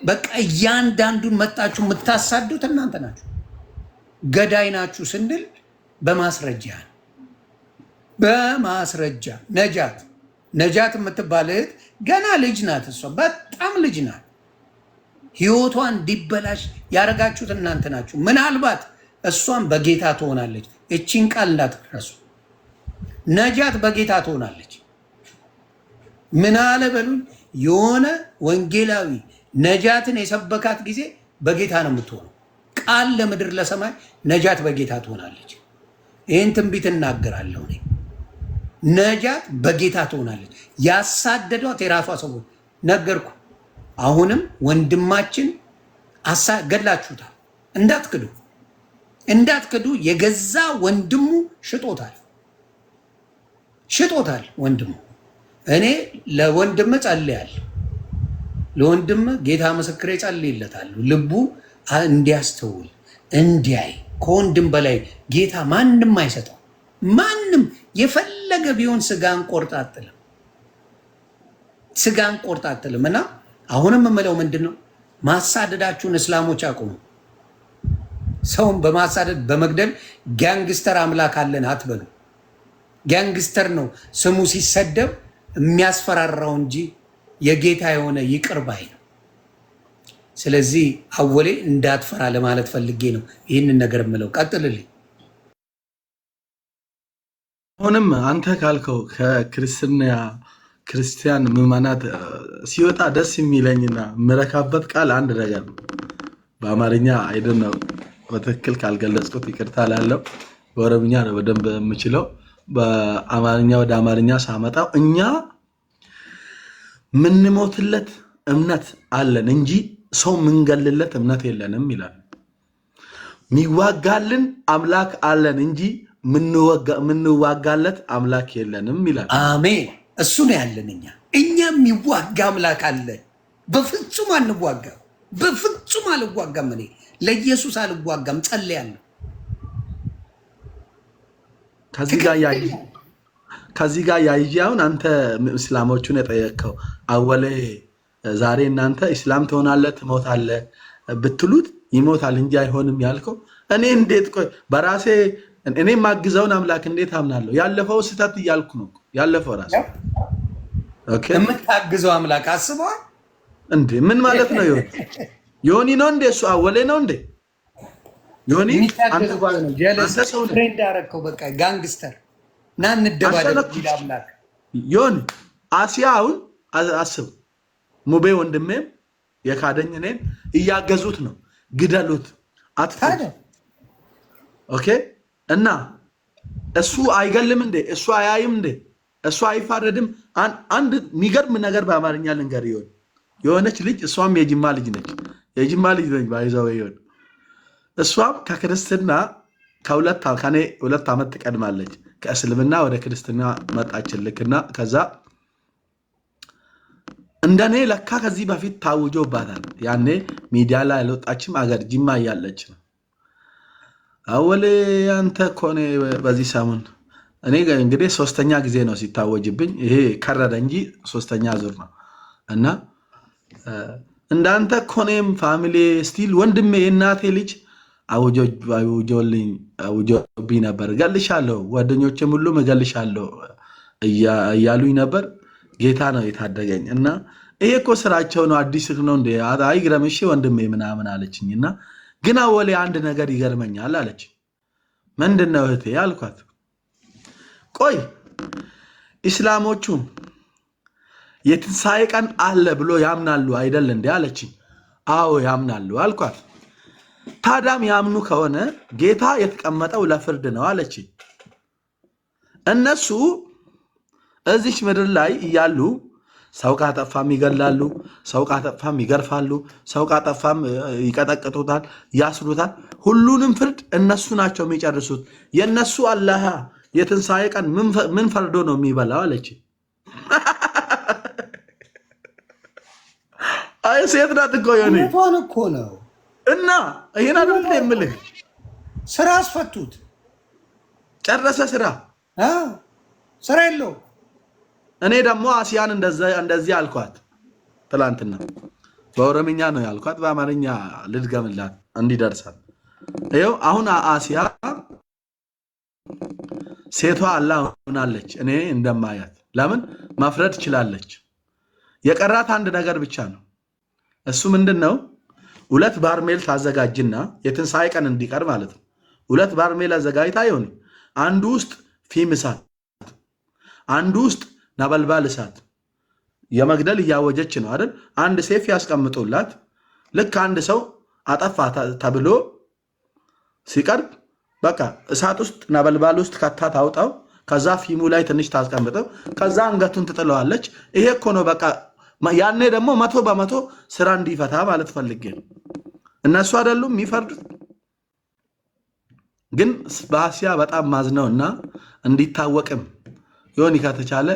በቃ እያንዳንዱን መጣችሁ የምታሳዱት እናንተ ናችሁ። ገዳይ ናችሁ ስንል በማስረጃ ነጃት የምትባል እህት ገና ልጅ ናት። እሷ በጣም ልጅ ናት። ህይወቷ እንዲበላሽ ያደረጋችሁት እናንተ ናችሁ። ምናልባት እሷም በጌታ ትሆናለች። እቺን ቃል እንዳትረሱ። ነጃት በጌታ ትሆናለች። ምን አለ በሉኝ። የሆነ ወንጌላዊ ነጃትን የሰበካት ጊዜ በጌታ ነው የምትሆነው። ቃል ለምድር ለሰማይ ነጃት በጌታ ትሆናለች። ይህን ትንቢት እናገራለሁ እኔ። ነጃት በጌታ ትሆናለች። ያሳደዷት የራሷ ሰዎች ነገርኩ። አሁንም ወንድማችን ገድላችሁታል። እንዳትክዱ። የገዛ ወንድሙ ሽጦታል ወንድሙ። እኔ ለወንድም ጸልያለሁ። ለወንድም ጌታ ምስክሬ ጸልይለታለሁ። ልቡ እንዲያስተውል እንዲያይ። ከወንድም በላይ ጌታ ማንም አይሰጠው። ማንም የፈለገ ቢሆን ስጋን ቆርጣጥልም እና አሁንም የምለው ምንድን ነው? ማሳደዳችሁን እስላሞች አቁሙ። ሰውን በማሳደድ በመግደል ጋንግስተር አምላክ አለን አትበሉ። ጋንግስተር ነው ስሙ ሲሰደብ የሚያስፈራራው እንጂ የጌታ የሆነ ይቅር ባይ ነው። ስለዚህ አወሌ እንዳትፈራ ለማለት ፈልጌ ነው ይህንን ነገር የምለው። ቀጥልልኝ።
አሁንም አንተ ካልከው ክርስቲያን ምዕመናት ሲወጣ ደስ የሚለኝና የምረካበት ቃል አንድ ነገር ነው። በአማርኛ አይደለም በትክክል ካልገለጽኩት ይቅርታ ላለው። በኦሮምኛ ነው በደንብ የምችለው። በአማርኛ ወደ አማርኛ ሳመጣው እኛ ምንሞትለት እምነት አለን እንጂ ሰው ምንገልለት እምነት የለንም ይላል። ሚዋጋልን አምላክ አለን እንጂ ምንዋጋለት አምላክ የለንም ይላል።
አሜን። እሱ ነው ያለን። እኛ የሚዋጋ አምላክ አለን። በፍጹም አንዋጋም። በፍጹም አልዋጋም። እኔ ለኢየሱስ አልዋጋም። ጸልያለሁ። ከዚህ ጋር ያይዤ አሁን አንተ እስላሞቹን የጠየቅከው አወሌ ዛሬ እናንተ እስላም ትሆናለህ ትሞታለህ ብትሉት ይሞታል እንጂ አይሆንም ያልከው እኔ እንዴት ቆይ በራሴ እኔ ማግዘውን አምላክ እንዴት አምናለሁ? ያለፈው ስህተት እያልኩ ነው። ያለፈው ራሱ ኦኬ። የምታግዘው አምላክ አስበዋል
እንዴ? ምን ማለት ነው? ዮኒ ነው እንዴ? እሱ አወሌ ነው እንዴ? ዮኒ አንተ
ነው ጀለስ ፍሬንድ አደረከው። በቃ ጋንግስተር ና እንደባደብ ይላል አምላክ።
ዮኒ አሲያውን አስብ። ሙቤ ወንድሜም የካደኝ እኔን እያገዙት ነው። ግደሉት አትፈድ። ኦኬ። እና እሱ አይገልም እንዴ? እሱ አያይም እንዴ? እሱ አይፋረድም? አንድ የሚገርም ነገር በአማርኛ ልንገር። የሆነች ልጅ እሷም የጅማ ልጅ ነች። የጅማ ልጅ ነች ባይዛው ይሆን እሷም ከክርስትና ከኔ 2 ዓመት ትቀድማለች። ከእስልምና ወደ ክርስትና መጣችልክና ከዛ እንደኔ ለካ ከዚህ በፊት ታውጆባታል። ያኔ ሚዲያ ላይ አልወጣችም። አገር ጅማ እያለች ነው። አወሌ አንተ ኮኔ በዚህ ሰሞን እኔ እንግዲህ 3ኛ ጊዜ ነው ሲታወጅብኝ። ይሄ ከረደ እንጂ 3ኛ ዙር ነው። እና እንዳንተ ኮኔም ፋሚሊ ስቲል ወንድሜ የእናቴ ልጅ አውጆብኝ ነበር። እገልሻለሁ፣ ጓደኞቼም ሁሉም እገልሻለሁ እያሉኝ ነበር። ጌታ ነው የታደገኝ። እና ይሄ እኮ ስራቸው ነው። አዲስ ነው እንዴ? አይግረምሽ ወንድሜ ምናምን አለችኝ። እና ግን አወሌ አንድ ነገር ይገርመኛል አለች። ምንድነው እህቴ አልኳት። ቆይ እስላሞቹ የትንሣኤ ቀን አለ ብሎ ያምናሉ አይደል እንዴ አለችኝ። አዎ ያምናሉ አልኳት። ታዳም ያምኑ ከሆነ ጌታ የተቀመጠው ለፍርድ ነው አለችኝ። እነሱ እዚች ምድር ላይ እያሉ ሰው ካጠፋም ይገላሉ፣ ሰው ካጠፋም ይገርፋሉ፣ ሰው ካጠፋም ይቀጠቅጡታል፣ ያስሩታል። ሁሉንም ፍርድ እነሱ ናቸው የሚጨርሱት። የእነሱ አላህ የትንሣኤ ቀን ምን ፈርዶ ነው የሚበላው አለች። አይ ሴት ናት እኮ የሆነ
እኮ ነው።
እና ይሄን አይደል የምልህ፣
ስራ አስፈቱት፣
ጨረሰ ስራ
ስራ የለው።
እኔ ደግሞ አሲያን እንደዚህ አልኳት። ትላንትና በኦሮምኛ ነው ያልኳት፣ በአማርኛ ልድገምላት እንዲደርሳት። ይኸው አሁን አሲያ ሴቷ አላህ ሆናለች። እኔ እንደማያት ለምን ማፍረድ ትችላለች። የቀራት አንድ ነገር ብቻ ነው። እሱ ምንድን ነው? 2 ባርሜል ታዘጋጅና የትንሣኤ ቀን እንዲቀር ማለት ነው። 2 ባርሜል አዘጋጅታ ይሆን አንዱ ውስጥ ፊም እሳት፣ አንዱ ውስጥ ነበልባል እሳት የመግደል እያወጀች ነው አይደል? አንድ ሴፍ ያስቀምጡላት። ልክ አንድ ሰው አጠፋ ተብሎ ሲቀርብ በቃ እሳት ውስጥ ነበልባል ውስጥ ከታ ታውጣው፣ ከዛ ፊሙ ላይ ትንሽ ታስቀምጠው፣ ከዛ አንገቱን ትጥለዋለች። ይሄ እኮ ነው በቃ። ያኔ ደግሞ 100% ስራ እንዲፈታ ማለት ፈልጌ ነው። እነሱ አይደሉም የሚፈርዱት። ግን በአሲያ በጣም ማዝነውና እንዲታወቅም ይሆን ከተቻለ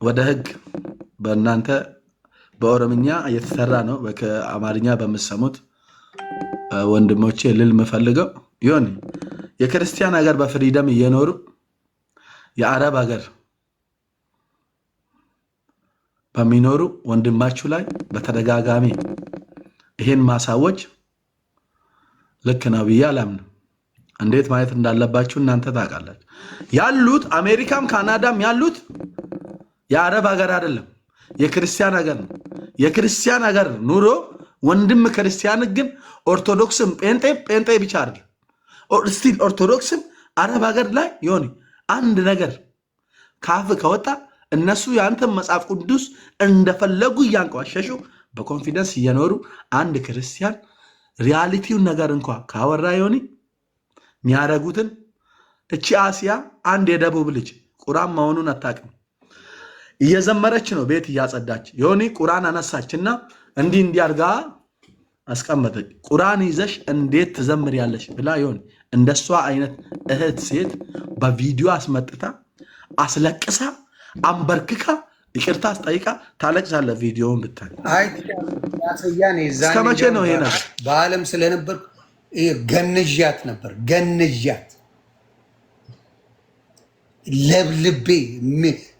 ወደ ህግ በእናንተ በኦሮምኛ እየተሰራ ነው። በአማርኛ በምሰሙት ወንድሞቼ ልል የምፈልገው ይሆን የክርስቲያን ሀገር በፍሪደም እየኖሩ የአረብ ሀገር በሚኖሩ ወንድማችሁ ላይ በተደጋጋሚ ይሄን ማሳወጅ ልክ ነው ብዬ አላምንም። እንዴት ማየት እንዳለባችሁ እናንተ ታውቃላችሁ። ያሉት አሜሪካም ካናዳም ያሉት የአረብ ሀገር አይደለም፣ የክርስቲያን ሀገር ነው። የክርስቲያን ሀገር ኑሮ ወንድም ክርስቲያን ግን ኦርቶዶክስም ጴንጤ ብቻ አይደለም። ስቲል ኦርቶዶክስም አረብ ሀገር ላይ ይሆን አንድ ነገር ካፍ ከወጣ እነሱ ያንተን መጽሐፍ ቅዱስ እንደፈለጉ እያንቋሸሹ በኮንፊደንስ እየኖሩ አንድ ክርስቲያን ሪያሊቲውን ነገር እንኳ ካወራ ይሆን የሚያደርጉትን። እቺ አሲያ አንድ የደቡብ ልጅ ቁርአን መሆኑን አታውቅም። እየዘመረች ነው ቤት እያጸዳች ይሆን ቁርአን አነሳችና እንዲህ አድርጋ አስቀመጠች። ቁርአን ይዘሽ እንዴት ትዘምሪያለሽ ብላ ይሆን እንደሷ አይነት እህት ሴት በቪዲዮ አስመጥታ አስለቅሳ አንበርክካ ይቅርታ አስጠይቃ ታለቅሳለ። ቪዲዮውን ብታይ እስከ መቼ ነው ይሄ ነገር?
በዓለም ስለነበር ገንዣት ነበር። ገንዣት ለብልቤ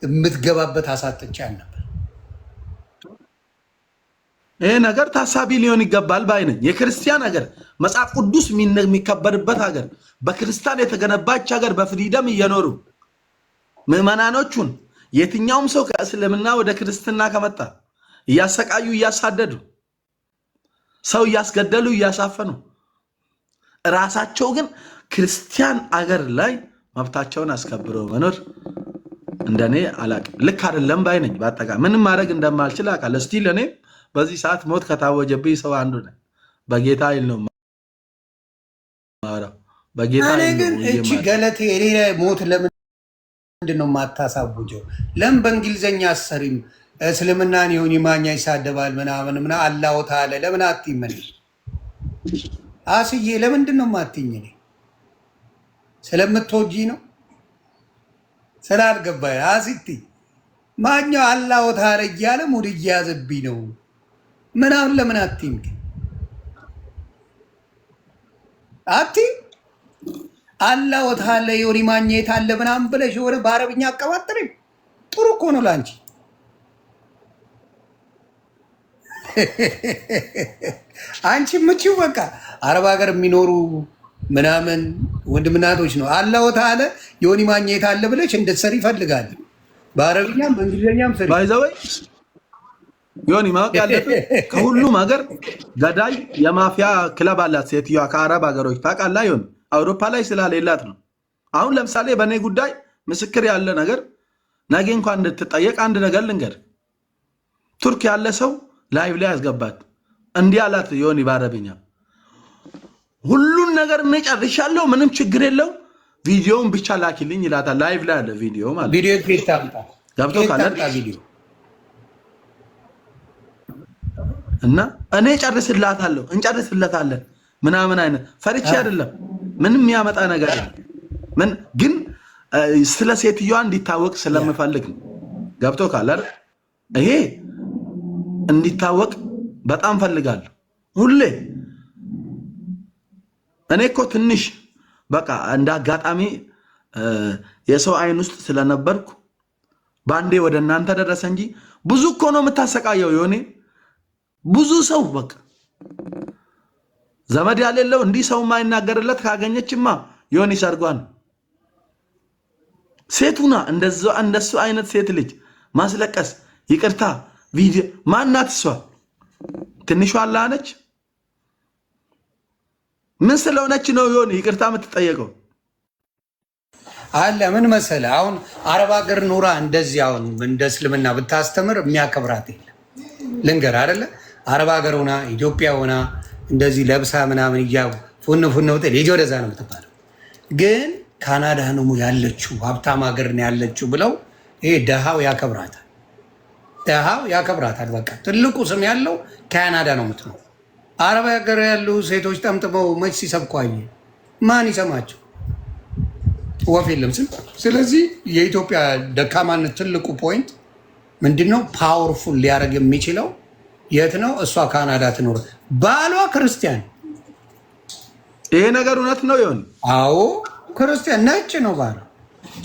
የምትገባበት አሳጥቻል ነበር።
ይሄ ነገር ታሳቢ ሊሆን ይገባል ባይነኝ። የክርስቲያን ሀገር መጽሐፍ ቅዱስ የሚከበርበት ሀገር፣ በክርስቲያን የተገነባች ሀገር በፍሪደም እየኖሩ ምዕመናኖቹን የትኛውም ሰው ከእስልምና ወደ ክርስትና ከመጣ እያሰቃዩ እያሳደዱ ሰው እያስገደሉ እያሳፈኑ ራሳቸው ግን ክርስቲያን አገር ላይ መብታቸውን አስከብረው መኖር እንደኔ አላቅም ልክ አይደለም ባይነኝ። በአጠቃላይ ምንም ማድረግ እንደማልችል አውቃለሁ። እስቲ ለኔ በዚህ ሰዓት ሞት ከታወጀብኝ ሰው አንዱ ነኝ። በጌታ ይል ነው ማራው በጌታ ይል ነው።
እቺ ገለቴ የሌላ ሞት ለምንድን ነው የማታሳውጀው? ለምን በእንግሊዘኛ አሰሪም እስልምናን ይሁን ይማኛ ይሳደባል ምናምን አላሁ ተዓላ ለምን አትይም? አስዬ ለምንድን ነው የማትይኝ? ስለምትወጂ ነው ስላልገባኝ። አሲቲ ማኛው አላሁ ተዓላ እያለ ሙድ እያያዘብኝ ነው ምናምን ለምን አትይም? አትይም አላሁ ተዓላ የሆነ ማግኘት አለ ምናምን ብለሽ የሆነ በአረብኛ አቀባጥረኝ። ጥሩ እኮ ነው ላንቺ። አንቺ ምቺው በቃ አረብ ሀገር የሚኖሩ ምናምን ወንድምናቶች ነው አላሁ ተዓላ የሆነ ማግኘት አለ ብለሽ እንድትሰሪ ይፈልጋል። በአረብኛም በእንግሊዝኛም ሰሪ
ባይዘወይ ዮኒ ማወቅ ያለብህ ከሁሉም ሀገር ገዳይ የማፊያ ክለብ አላት ሴትዮዋ ከአረብ ሀገሮች ታውቃለህ። ዮኒ አውሮፓ ላይ ስላሌላት ነው። አሁን ለምሳሌ በእኔ ጉዳይ ምስክር ያለ ነገር ነገ እንኳን እንድትጠየቅ አንድ ነገር ልንገር። ቱርክ ያለ ሰው ላይቭ ላይ ያስገባት እንዲህ አላት ዮኒ በአረብኛ ሁሉን ነገር እንጨርሻለሁ ምንም ችግር የለው ቪዲዮውን ብቻ ላኪልኝ ይላታል ላይቭ ላይ አለ ቪዲዮ ማለት
ቪዲዮ ክሊፕ
ገብቶ ካለ
ቪዲዮ
እና እኔ ጨርስላታለሁ እንጨርስለታለን ምናምን አይነት ፈርቼ አይደለም ምንም የሚያመጣ ነገር ምን ግን ስለ ሴትዮዋ እንዲታወቅ ስለምፈልግ ነው ገብቶ ካለ ይሄ እንዲታወቅ በጣም ፈልጋለሁ ሁሌ እኔ እኮ ትንሽ በቃ እንደ አጋጣሚ የሰው አይን ውስጥ ስለነበርኩ ባንዴ ወደ እናንተ ደረሰ እንጂ ብዙ እኮ ነው የምታሰቃየው ዮኒ ብዙ ሰው በቃ ዘመድ ያሌለው እንዲህ ሰው ማይናገርለት ካገኘችማ ዮኒ ሰርጓን ሴቱና እንደሱ አይነት ሴት ልጅ ማስለቀስ ይቅርታ ቪዲዮ ማናት እሷ ትንሿ አላነች ምን ስለሆነች ነው ዮኒ ይቅርታ የምትጠየቀው
አለ ምን መሰለህ አሁን አረብ ሀገር ኑራ እንደዚህ አሁን እንደ እስልምና ብታስተምር የሚያከብራት የለም ልንገር አይደለ አረብ ሀገር ሆና ኢትዮጵያ ሆና እንደዚህ ለብሳ ምናምን ይያው ፉን ወጥ ልጅ ወደዛ ነው የምትባለው ግን ካናዳ ነው ያለችው ሀብታም ሀገር ነው ያለችው ብለው ይሄ ደሃው ያከብራታል በቃ ትልቁ ስም ያለው ካናዳ ነው የምትኖር አረብ ሀገር ያሉ ሴቶች ጠምጥመው መች ሲሰብኳይ ማን ይሰማቸው ወፍ የለም ስለዚህ የኢትዮጵያ ደካማነት ትልቁ ፖይንት ምንድነው ፓወርፉል ሊያደርግ የሚችለው የት ነው እሷ ካናዳ ትኖር ባሏ ክርስቲያን
ይሄ ነገር እውነት ነው ይሆን አዎ
ክርስቲያን ነጭ ነው ባሏ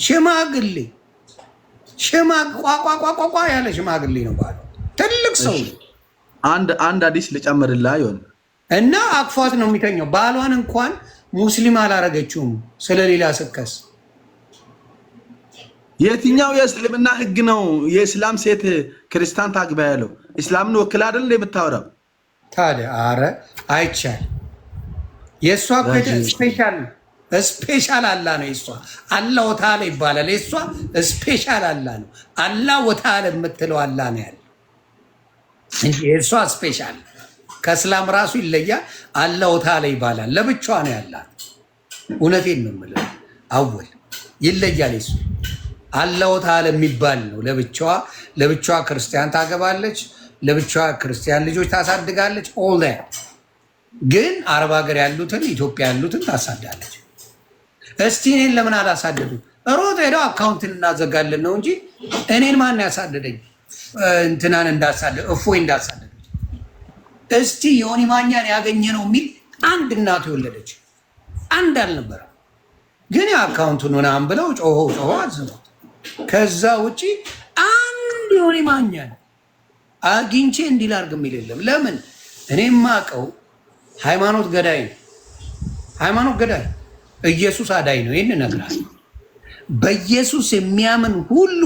ሽማግሌ ቋቋቋቋቋ ያለ ሽማግሌ ነው ባሏ ትልቅ ሰው
አንድ አዲስ ልጨምርላ ይሆን
እና አቅፏት ነው የሚተኛው ባሏን እንኳን ሙስሊም አላረገችውም ስለሌላ ስከስ
የትኛው የእስልምና ህግ ነው የእስላም ሴት ክርስቲያን ታግባ ያለው እስላምን ወክላ አይደል እንደምታወራው
ታዲያ አረ አይቻል የሷ ስፔሻል አላ ነው የሷ አላህ ወተዓላ ይባላል የሷ ስፔሻል አላ ነው አላህ ወተዓላ የምትለው አላ ነው ያለ እንጂ የሷ ስፔሻል ከእስላም ራሱ ይለያል አላህ ወተዓላ ይባላል ለብቻዋ ነው ያላት እውነቴን ነው የምልህ አወል ይለያል የሱ አላህ ወተዓላ የሚባል ነው ለብቻዋ ክርስቲያን ታገባለች ለብቻዋ ክርስቲያን ልጆች ታሳድጋለች ኦል ግን አረብ ሀገር ያሉትን ኢትዮጵያ ያሉትን ታሳዳለች እስቲ እኔን ለምን አላሳደዱ ሮጥ ሄደው አካውንትን እናዘጋለን ነው እንጂ እኔን ማን ያሳደደኝ እንትናን እንዳሳደደ እፎይ እንዳሳደደ እስቲ ዮኒ ማኛን ያገኘ ነው የሚል አንድ እናቱ የወለደች አንድ አልነበረ ግን አካውንቱን ምናምን ብለው ጮሆ አዝነው ከዛ ውጪ አንድ ዮኒ ማኛን አግኝቼ እንዲላርግ የሚል የለም ለምን እኔም ማቀው ሃይማኖት ገዳይ ኢየሱስ አዳይ ነው ይሄን እነግራለሁ በኢየሱስ የሚያምን ሁሉ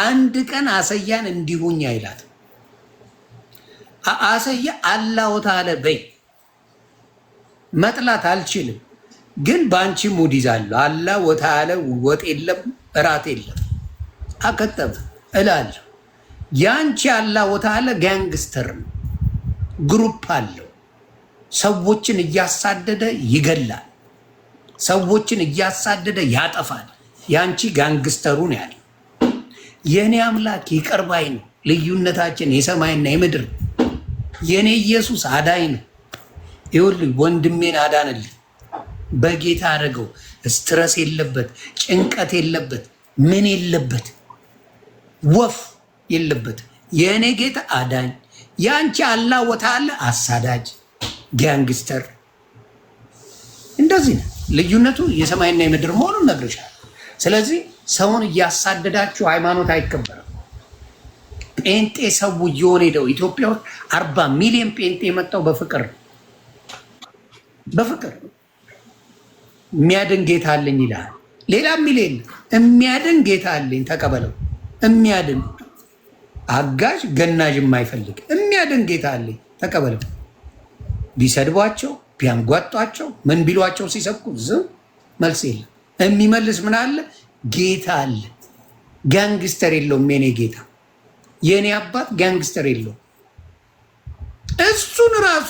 አንድ ቀን አሰያን እንዲሁኝ አይላት አሰያ አላህ ተዓላ በይ መጥላት አልችልም ግን ባንቺ ሙድ ይዛለሁ አላህ ተዓላ ወጥ የለም እራት የለም አከተም እላለሁ ያንቺ አላህ ተዓላ ጋንግስተር ነው ግሩፕ አለው ሰዎችን እያሳደደ ይገላል ሰዎችን እያሳደደ ያጠፋል ያንቺ ጋንግስተሩ ነው ያለው የኔ አምላክ ይቅር ባይ ነው ልዩነታችን የሰማይና የምድር የኔ ኢየሱስ አዳኝ ነው ይኸውልህ ወንድሜን አዳነልኝ በጌታ አደረገው ስትረስ የለበት ጭንቀት የለበት ምን የለበት ወፍ የለበት የኔ ጌታ አዳኝ ያንቺ አላህ ወተዓላ አሳዳጅ ጋንግስተር እንደዚህ ነው ልዩነቱ የሰማይና የምድር መሆኑን ነግሬሻለሁ ስለዚህ ሰውን እያሳደዳችሁ ሃይማኖት አይከበርም ጴንጤ ሰው እየሆነ ሄደው ኢትዮጵያ ውስጥ 40 ሚሊዮን ጴንጤ የመጣው በፍቅር የሚያድን ጌታ አለኝ ይላል ሌላ ሚሊዮን የሚያድን ጌታ አለኝ ተቀበለው የሚያድን አጋዥ ገናዥ የማይፈልግ የሚያድን ጌታ አለኝ ተቀበለው ቢሰድቧቸው ቢያንጓጧቸው ምን ቢሏቸው ሲሰብኩ ዝም መልስ የለም የሚመልስ ምን አለ ጌታ አለ ጋንግስተር የለውም የኔ ጌታ የኔ አባት ጋንግስተር የለው። እሱን ራሱ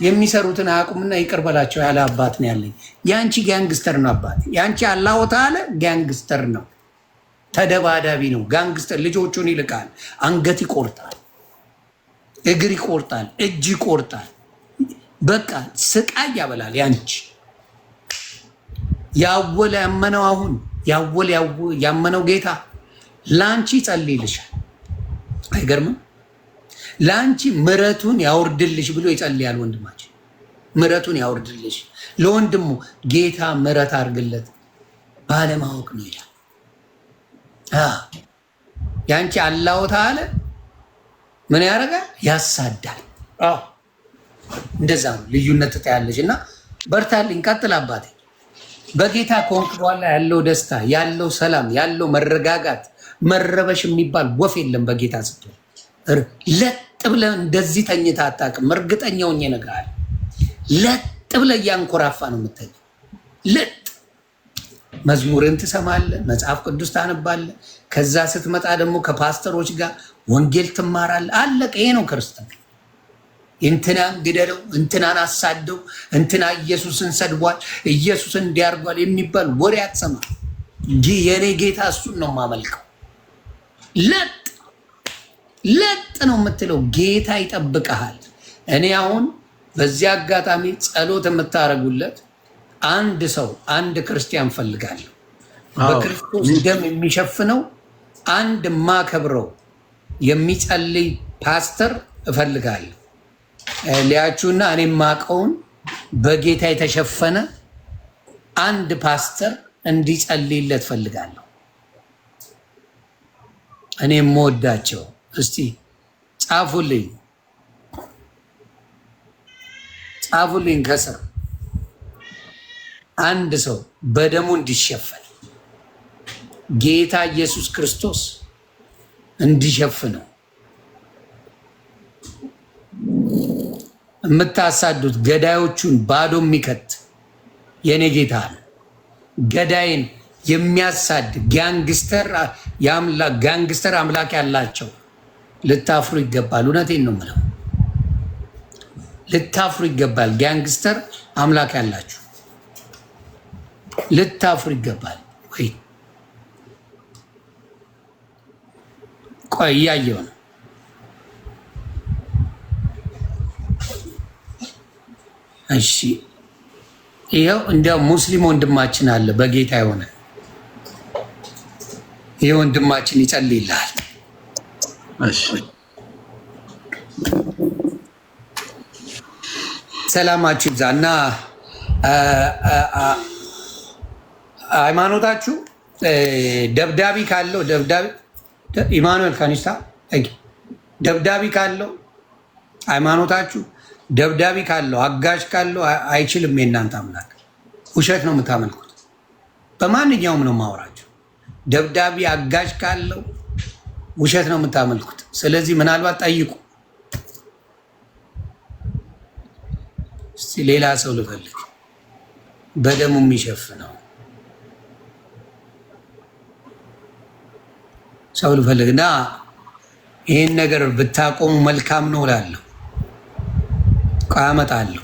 የሚሰሩትን አያውቁምና ይቅር በላቸው ያለ አባት ነው ያለኝ። ያንቺ ጋንግስተር ነው አባት። ያንቺ አላህ ተዓላ ጋንግስተር ነው፣ ተደባዳቢ ነው። ጋንግስተር ልጆቹን ይልቃል፣ አንገት ይቆርጣል፣ እግር ይቆርጣል፣ እጅ ይቆርጣል። በቃ ስቃይ ያበላል። ያንቺ ያወለ ያመነው አሁን ያመነው ጌታ ላንቺ ጸልይልሻል። አይገርምም? ላንቺ ምሕረቱን ያወርድልሽ ብሎ ይጸልያል ወንድማችን። ምሕረቱን ያወርድልሽ ለወንድሙ ጌታ ምሕረት አድርግለት ባለማወቅ ነው ይላል። ያንቺ አላህ ተዓላ ምን ያደርጋል? ያሳዳል። እንደዛ ነው። ልዩነት ታያለሽ። እና በርታልኝ፣ ቀጥል አባቴ። በጌታ ከሆንክ በኋላ ያለው ደስታ፣ ያለው ሰላም፣ ያለው መረጋጋት፣ መረበሽ የሚባል ወፍ የለም። በጌታ ስትሆን ለጥ ብለህ እንደዚህ ተኝተህ አታውቅም። እርግጠኛ ሆኜ እነግርሃለሁ። ለጥ ብለህ እያንኮራፋ ነው የምተኛው። ለጥ መዝሙርን ትሰማለህ፣ መጽሐፍ ቅዱስ ታነባለህ። ከዛ ስትመጣ ደግሞ ከፓስተሮች ጋር ወንጌል ትማራለህ። አለቀ። ይሄ ነው ክርስትና። እንትናን ግደለው፣ እንትናን አሳደው፣ እንትና ኢየሱስን ሰድቧል፣ ኢየሱስን እንዲያርጓል የሚባል ወሬ አትሰማ። የኔ ጌታ እሱን ነው የማመልከው። ለጥ ነው የምትለው። ጌታ ይጠብቀሃል። እኔ አሁን በዚህ አጋጣሚ ጸሎት የምታደርጉለት አንድ ሰው አንድ ክርስቲያን ፈልጋለሁ። በክርስቶስ ደም የሚሸፍነው አንድ ማከብረው የሚጸልይ ፓስተር እፈልጋለሁ። ሊያችሁና እኔ ማቀውን በጌታ የተሸፈነ አንድ ፓስተር እንዲጸልይለት ፈልጋለሁ። እኔ የምወዳቸው እስቲ ጻፉልኝ ከስር አንድ ሰው በደሙ እንዲሸፈን ጌታ ኢየሱስ ክርስቶስ እንዲሸፍነው። የምታሳዱት ገዳዮቹን ባዶ የሚከት የኔ ጌታ ነው። ገዳይን የሚያሳድ ጋንግስተር አምላክ ያላቸው ልታፍሩ ይገባል። እውነቴን ነው የምለው፣ ልታፍሩ ይገባል። ጋንግስተር አምላክ ያላችሁ ልታፍሩ ይገባል። ወይ ቆይ እያየሁ ነው። እሺ ይኸው እንደ ሙስሊም ወንድማችን አለ በጌታ የሆነ ይህ ወንድማችን ይጸልይልሃል።
እሺ
ሰላማችሁ ይብዛ እና ሃይማኖታችሁ ደብዳቤ ካለው ኢማኑኤል ካኒስታ ደብዳቤ ካለው ሃይማኖታችሁ ደብዳቤ ካለው አጋዥ ካለው አይችልም። የእናንተ አምላክ ውሸት ነው የምታመልኩት። በማንኛውም ነው ማወራችሁ። ደብዳቤ አጋዥ ካለው ውሸት ነው የምታመልኩት። ስለዚህ ምናልባት ጠይቁ። እስቲ ሌላ ሰው ልፈልግ በደሙ የሚሸፍነው ሰው ልፈልግና ይህን ነገር ብታቆሙ መልካም ነው እላለሁ። አመጣለሁ።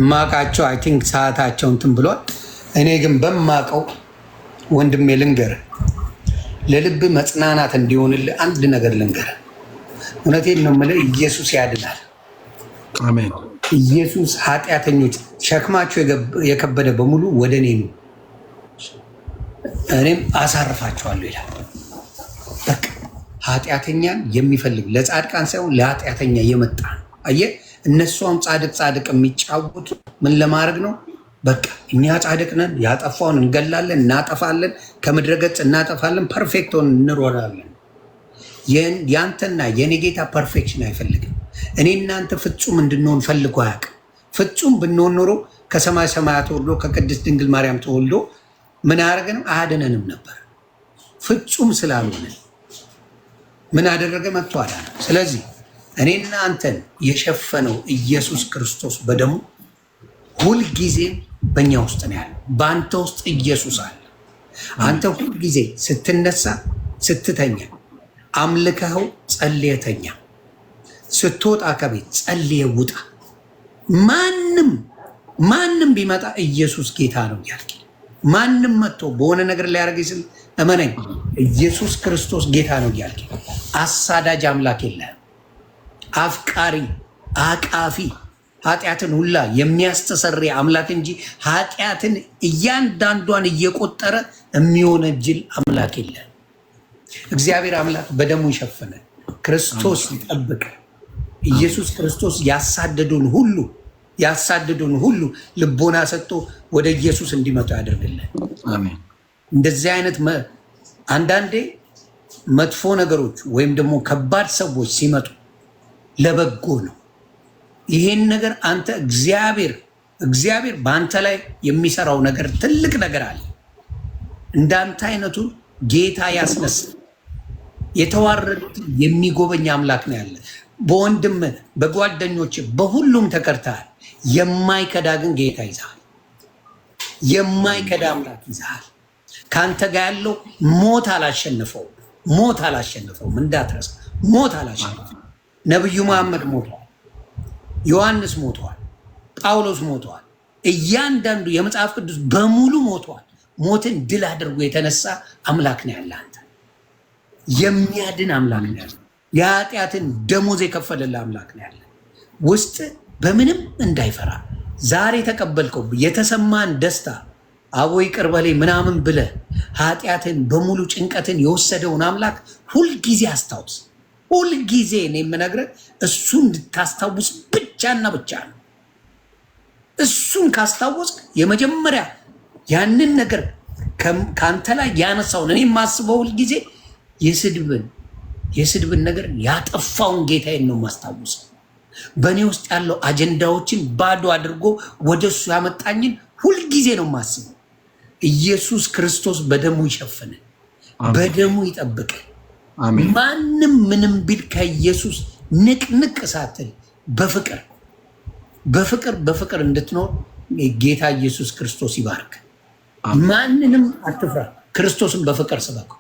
ማቃቸው አይ ቲንክ ሰዓታቸው እንትን ብሏል። እኔ ግን በማቀው ወንድሜ ልንገር፣ ለልብ መጽናናት እንዲሆንልህ አንድ ነገር ልንገር። እውነቴን ነው የምልህ፣ ኢየሱስ ያድናል።
አሜን።
ኢየሱስ ኃጢአተኞች ሸክማቸው የከበደ በሙሉ ወደ እኔ ነው እኔም አሳርፋቸዋለሁ ይላል። በቃ ኃጢአተኛን የሚፈልግ ለጻድቃን ሳይሆን ለኃጢአተኛ የመጣ ነው። አየህ፣ እነሷም ጻድቅ የሚጫወቱ ምን ለማድረግ ነው? በቃ እኛ ጻድቅ ነን፣ ያጠፋውን እንገላለን፣ እናጠፋለን፣ ከምድረ ገጽ እናጠፋለን፣ ፐርፌክቶን እንሮዳለን። ያንተና የኔ ጌታ ፐርፌክሽን አይፈልግም። እኔ እናንተ ፍጹም እንድንሆን ፈልጎ አያውቅም። ፍጹም ብንሆን ኖሮ ከሰማይ ሰማያት ወርዶ ከቅድስት ድንግል ማርያም ተወልዶ ምን አያደርገንም? አያድነንም ነበር። ፍጹም ስላልሆነ ምን አደረገ? መጥቶ አዳነ። ስለዚህ እኔና አንተን የሸፈነው ኢየሱስ ክርስቶስ በደሙ ሁልጊዜም በእኛ ውስጥ ነው ያለው። በአንተ ውስጥ ኢየሱስ አለ። አንተ ሁልጊዜ ስትነሳ፣ ስትተኛ አምልከኸው ጸልየተኛ፣ ስትወጣ ከቤት ጸልየ ውጣ። ማንም ቢመጣ ኢየሱስ ጌታ ነው ያልክ፣ ማንም መጥቶ በሆነ ነገር ሊያደርግ ሲል እመነኝ ኢየሱስ ክርስቶስ ጌታ ነው ያልክ። አሳዳጅ አምላክ የለህም። አፍቃሪ፣ አቃፊ፣ ኃጢአትን ሁላ የሚያስተሰርይ አምላክ እንጂ ኃጢአትን እያንዳንዷን እየቆጠረ የሚወነጅል አምላክ የለህም። እግዚአብሔር አምላክ በደሙ ይሸፈነ፣ ክርስቶስ ይጠብቅ። ኢየሱስ ክርስቶስ ያሳደዱን ሁሉ ልቦና ሰጥቶ ወደ ኢየሱስ እንዲመጡ ያደርግልን።
አሜን።
እንደዚህ አይነት አንዳንዴ መጥፎ ነገሮች ወይም ደግሞ ከባድ ሰዎች ሲመጡ ለበጎ ነው። ይሄን ነገር አንተ እግዚአብሔር በአንተ ላይ የሚሰራው ነገር ትልቅ ነገር አለ። እንዳንተ አይነቱን ጌታ ያስነሳ፣ የተዋረዱት የሚጎበኝ አምላክ ነው ያለ። በወንድም በጓደኞች በሁሉም ተከርተሃል። የማይከዳ ግን ጌታ ይዛል። የማይከዳ አምላክ ይዛል። ከአንተ ጋር ያለው ሞት አላሸነፈውም። እንዳትረሳ፣ ሞት አላሸነፈው። ነቢዩ መሐመድ ሞተዋል፣ ዮሐንስ ሞተዋል፣ ጳውሎስ ሞተዋል። እያንዳንዱ የመጽሐፍ ቅዱስ በሙሉ ሞተዋል። ሞትን ድል አድርጎ የተነሳ አምላክ ነው ያለ። አንተ የሚያድን አምላክ ነው ያለ። የኃጢአትን ደሞዝ የከፈለልህ አምላክ ነው ያለ። ውስጥ በምንም እንዳይፈራ ዛሬ ተቀበልከው የተሰማን ደስታ አቦ ይቅር በለኝ ምናምን ብለህ ኃጢአትን በሙሉ ጭንቀትን የወሰደውን አምላክ ሁልጊዜ አስታውስ። ሁልጊዜ ነው የምነግርህ፣ እሱን እንድታስታውስ ብቻና ብቻ ነው። እሱን ካስታወስክ የመጀመሪያ ያንን ነገር ከአንተ ላይ ያነሳውን እኔ የማስበው ሁልጊዜ የስድብን ነገር ያጠፋውን ጌታዬን ነው የማስታውሰው። በእኔ ውስጥ ያለው አጀንዳዎችን ባዶ አድርጎ ወደ እሱ ያመጣኝን ሁልጊዜ ነው የማስበው። ኢየሱስ ክርስቶስ በደሙ ይሸፍን፣ በደሙ ይጠብቅ። ማንም ምንም ቢል ከኢየሱስ ንቅንቅ ሳትል በፍቅር እንድትኖር ጌታ ኢየሱስ ክርስቶስ ይባርክ። ማንንም አትፍራ፣ ክርስቶስን በፍቅር ስበከው።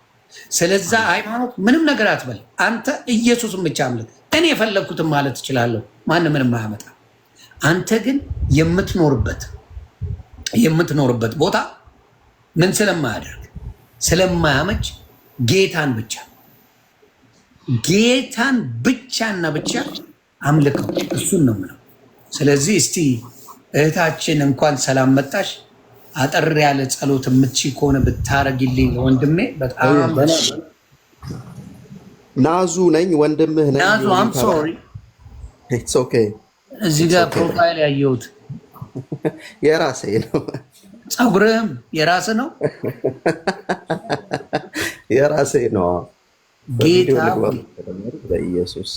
ስለዛ ሃይማኖት ምንም ነገር አትበል። አንተ ኢየሱስን ብቻ አምልክ። እኔ የፈለግኩትን ማለት እችላለሁ፣ ማንም ምንም አያመጣ። አንተ ግን የምትኖርበት ቦታ ምን ስለማያደርግ ስለማያመች ጌታን ብቻና ብቻ አምልከው። እሱን ነው ምነው። ስለዚህ እስቲ እህታችን እንኳን ሰላም መጣሽ። አጠር ያለ ጸሎት የምትችይ ከሆነ ብታረግልኝ ወንድሜ። በጣም
ናዙ ነኝ፣ ወንድምህ ነኝ።
ናዙ አም ሶሪ።
ኢትስ ኦኬ።
እዚህ ጋር ፕሮፋይል ያየሁት
የራሴ ነው።
ፀጉርህም የራስህ ነው?
የራሴ ነው።
ጌታ
በኢየሱስ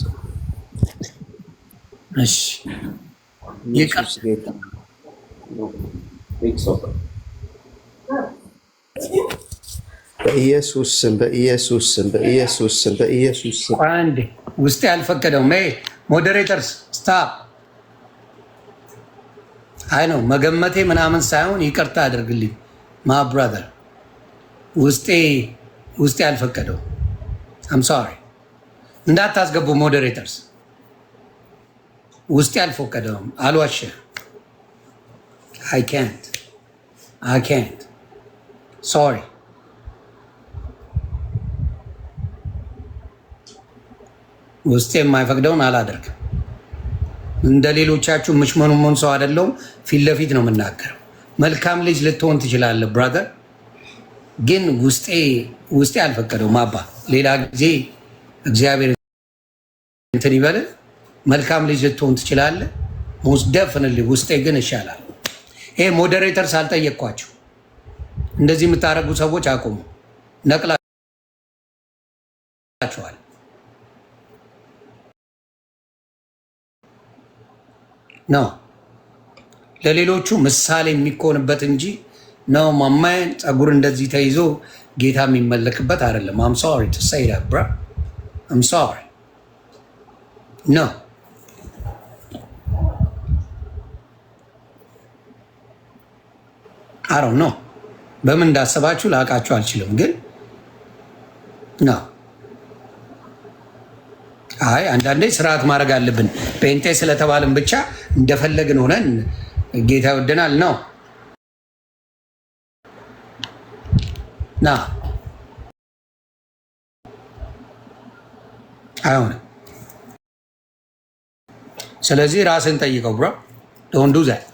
እሺ፣ ይቅር
በኢየሱስ ስም
አንዴ ውስጤ ያልፈቀደው ሞዴሬተርስ ስታፕ። አይ ነው መገመቴ ምናምን ሳይሆን ይቅርታ አድርግልኝ ማ ብራዘር፣ ውስጤ ያልፈቀደው አም ሶሪ። እንዳታስገቡ ሞዴሬተርስ፣ ውስጤ ያልፈቀደውም አልዋሽም። I can't. Sorry. ውስጤ የማይፈቅደውን አላደርግም። እንደ ሌሎቻችሁ ምሽመኑን ሰው አይደለሁም። ፊት ለፊት ነው የምናገረው። መልካም ልጅ ልትሆን ትችላለህ ብራዘር፣ ግን ውስጤ አልፈቀደውም። አባ ሌላ ጊዜ እግዚአብሔር እንትን ይበል። መልካም ልጅ ልትሆን ትችላለህ ሞስት ደፍንልኝ። ውስጤ ግን ይሻላል። ይሄ ሞዴሬተርስ አልጠየቅኳቸው። እንደዚህ የምታደርጉ ሰዎች አቁሙ። ነቅላችኋል። ነው ለሌሎቹ ምሳሌ የሚኮንበት እንጂ ነው። ማማዬን ፀጉር እንደዚህ ተይዞ ጌታ የሚመለክበት አይደለም። አም ሶሪ ቱ ሴይ ዳት ብሮ አም ሶሪ ኖ አሮ ኖ በምን እንዳሰባችሁ ላውቃችሁ አልችልም፣ ግን ነው። አይ አንዳንዴ ስርዓት ማድረግ አለብን። ጴንጤ ስለተባልን ብቻ እንደፈለግን ሆነን ጌታ ይወደናል ነው ና አይሆንም። ስለዚህ ራስን ጠይቀው ብሮ ዶንት ዱ ዛት።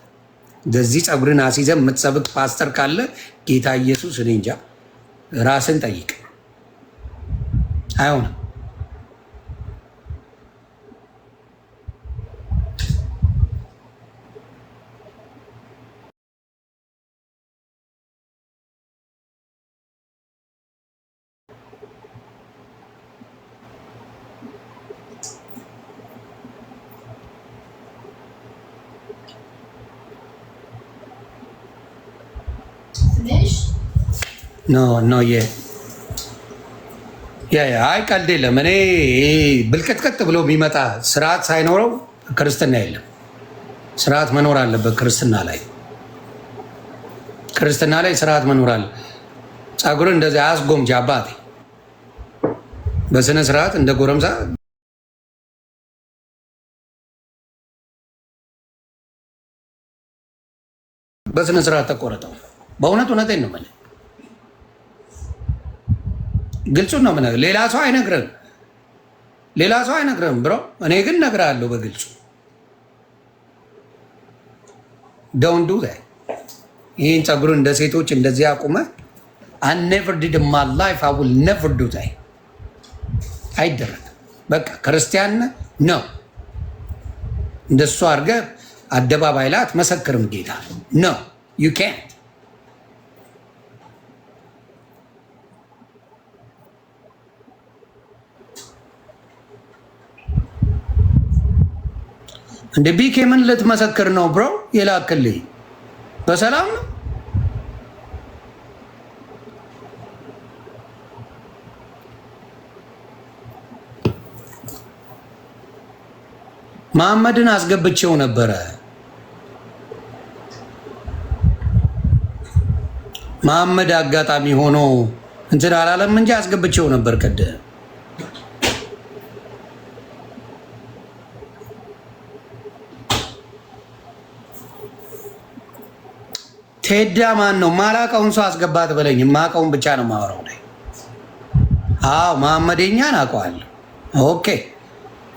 እንደዚህ ፀጉርን አስይዘን የምትሰብክ ፓስተር ካለ ጌታ ኢየሱስ እኔ እንጃ፣ ራስን ጠይቅ። አይሆንም። ኖ አይ ቀልድ የለም። እኔ ብልቅጥቅጥ ብሎ የሚመጣ ስርዓት ሳይኖረው ክርስትና የለም። ስርዓት መኖር አለበት። ክርስትና ላይ ስርዓት መኖር አለ። ፀጉርን እንደዚህ አያስጎምጅ አባቴ። በስነ ስርዓት እንደ ጎረምሳ በስነ ስርዓት ተቆረጠው። በእውነት እውነቴን ነው የምልህ። ግልጹን ነው የምነግርህ። ሌላ ሰው አይነግርህም ብሮ። እኔ ግን እነግርሃለሁ በግልጹ። ዶንት ዱ ዛት። ይህን ፀጉር እንደ ሴቶች እንደዚህ አቁመህ I never did in my life, I will never do that። አይደረግም። በቃ ክርስቲያን ነው እንደሱ አድርገህ አደባባይ ላይ አትመሰክርም። ጌታ ነው you can't። እንደ ቢኬ ምን ልትመሰክር ነው ብሮ? የላክልኝ በሰላም ነው? መሐመድን አስገብቼው ነበረ። መሐመድ አጋጣሚ ሆኖ እንትን አላለም እንጂ አስገብቼው ነበር። ቴዳ ማን ነው? ማላቀውን ሰው አስገባት በለኝ። ማቀውን ብቻ ነው ማወራው ላይ። አዎ መሐመደኛን አውቀዋለሁ። ኦኬ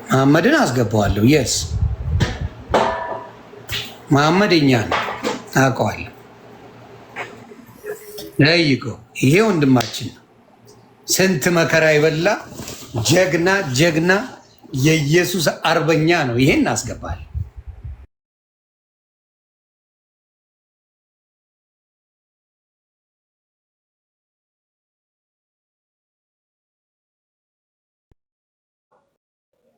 መሐመድን አስገባዋለሁ። የስ መሐመደኛን አውቀዋለሁ። ለይቆ ይሄ ወንድማችን ነው። ስንት መከራ ይበላ ጀግና የኢየሱስ አርበኛ ነው። ይሄን አስገባል።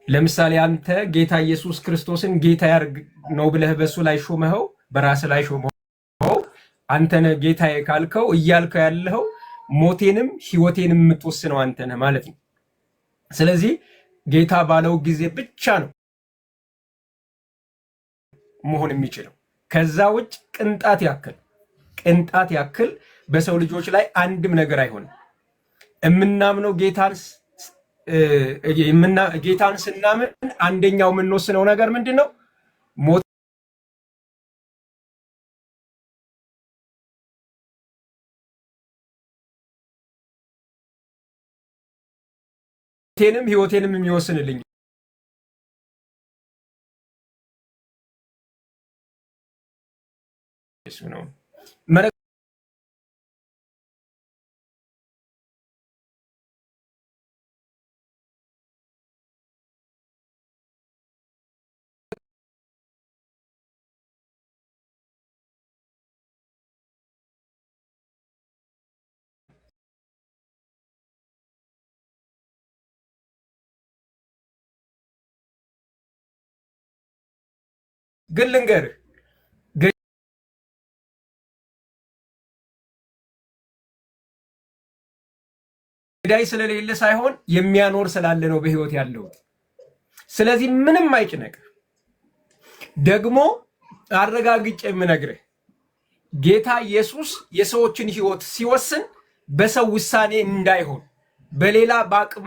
ለምሳሌ አንተ ጌታ ኢየሱስ ክርስቶስን ጌታ ያርግ ነው ብለህ በሱ ላይ ሾመኸው፣ በራስ ላይ ሾመኸው። አንተ ነህ ጌታዬ ካልከው እያልከው ያለኸው ሞቴንም ህይወቴንም የምትወስነው አንተ ነህ ማለት ነው። ስለዚህ ጌታ ባለው ጊዜ ብቻ ነው መሆን የሚችለው። ከዛ ውጭ ቅንጣት ያክል በሰው ልጆች ላይ አንድም ነገር አይሆንም። የምናምነው ጌታን ስናምን አንደኛው የምንወስነው ነገር ምንድን ነው? ሞቴንም ህይወቴንም የሚወስንልኝ እሱ ነው። ግን ልንገርህ ገዳይ ስለሌለ ሳይሆን የሚያኖር ስላለ ነው በህይወት ያለው። ስለዚህ ምንም አይጭነቅ። ደግሞ አረጋግጬ የምነግርህ ጌታ ኢየሱስ የሰዎችን ህይወት ሲወስን በሰው ውሳኔ እንዳይሆን በሌላ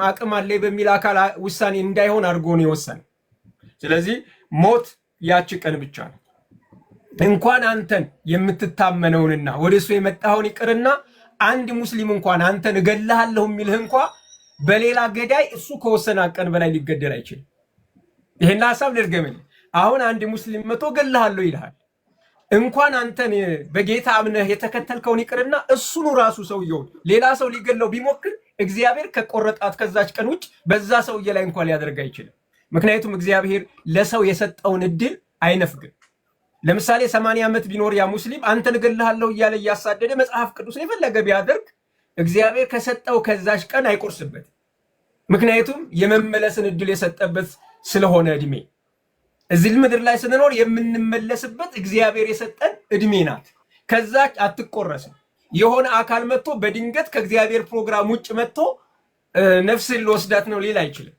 አቅም አለ በሚል አካል ውሳኔ እንዳይሆን አድርጎ ነው የወሰነው። ስለዚህ ሞት ያቺ ቀን ብቻ ነው። እንኳን አንተን የምትታመነውንና ወደሱ የመጣኸውን ይቅርና አንድ ሙስሊም እንኳን አንተን እገልሃለሁ የሚልህ እንኳን በሌላ ገዳይ እሱ ከወሰነ ቀን በላይ ሊገደል አይችልም። ይሄን ሐሳብ ልርገምልህ። አሁን አንድ ሙስሊም መቶ እገልሃለሁ ይልሃል። እንኳን አንተን በጌታ አምነህ የተከተልከውን ይቅርና እሱኑ ራሱ ሰውየውን ሌላ ሰው ሊገለው ቢሞክር እግዚአብሔር ከቆረጣት ከዛች ቀን ውጭ በዛ ሰውዬ ላይ እንኳን ሊያደርግ አይችልም። ምክንያቱም እግዚአብሔር ለሰው የሰጠውን እድል አይነፍግም። ለምሳሌ 80 ዓመት ቢኖር ያ ሙስሊም አንተን እገልሃለሁ እያለ እያሳደደ መጽሐፍ ቅዱስን የፈለገ ቢያደርግ እግዚአብሔር ከሰጠው ከዛች ቀን አይቆርስበት። ምክንያቱም የመመለስን እድል የሰጠበት ስለሆነ እድሜ እዚህ ምድር ላይ ስንኖር የምንመለስበት እግዚአብሔር የሰጠን እድሜ ናት። ከዛች አትቆረስም። የሆነ አካል መጥቶ በድንገት ከእግዚአብሔር ፕሮግራም ውጭ መጥቶ ነፍስን ሊወስዳት ነው ሊል አይችልም።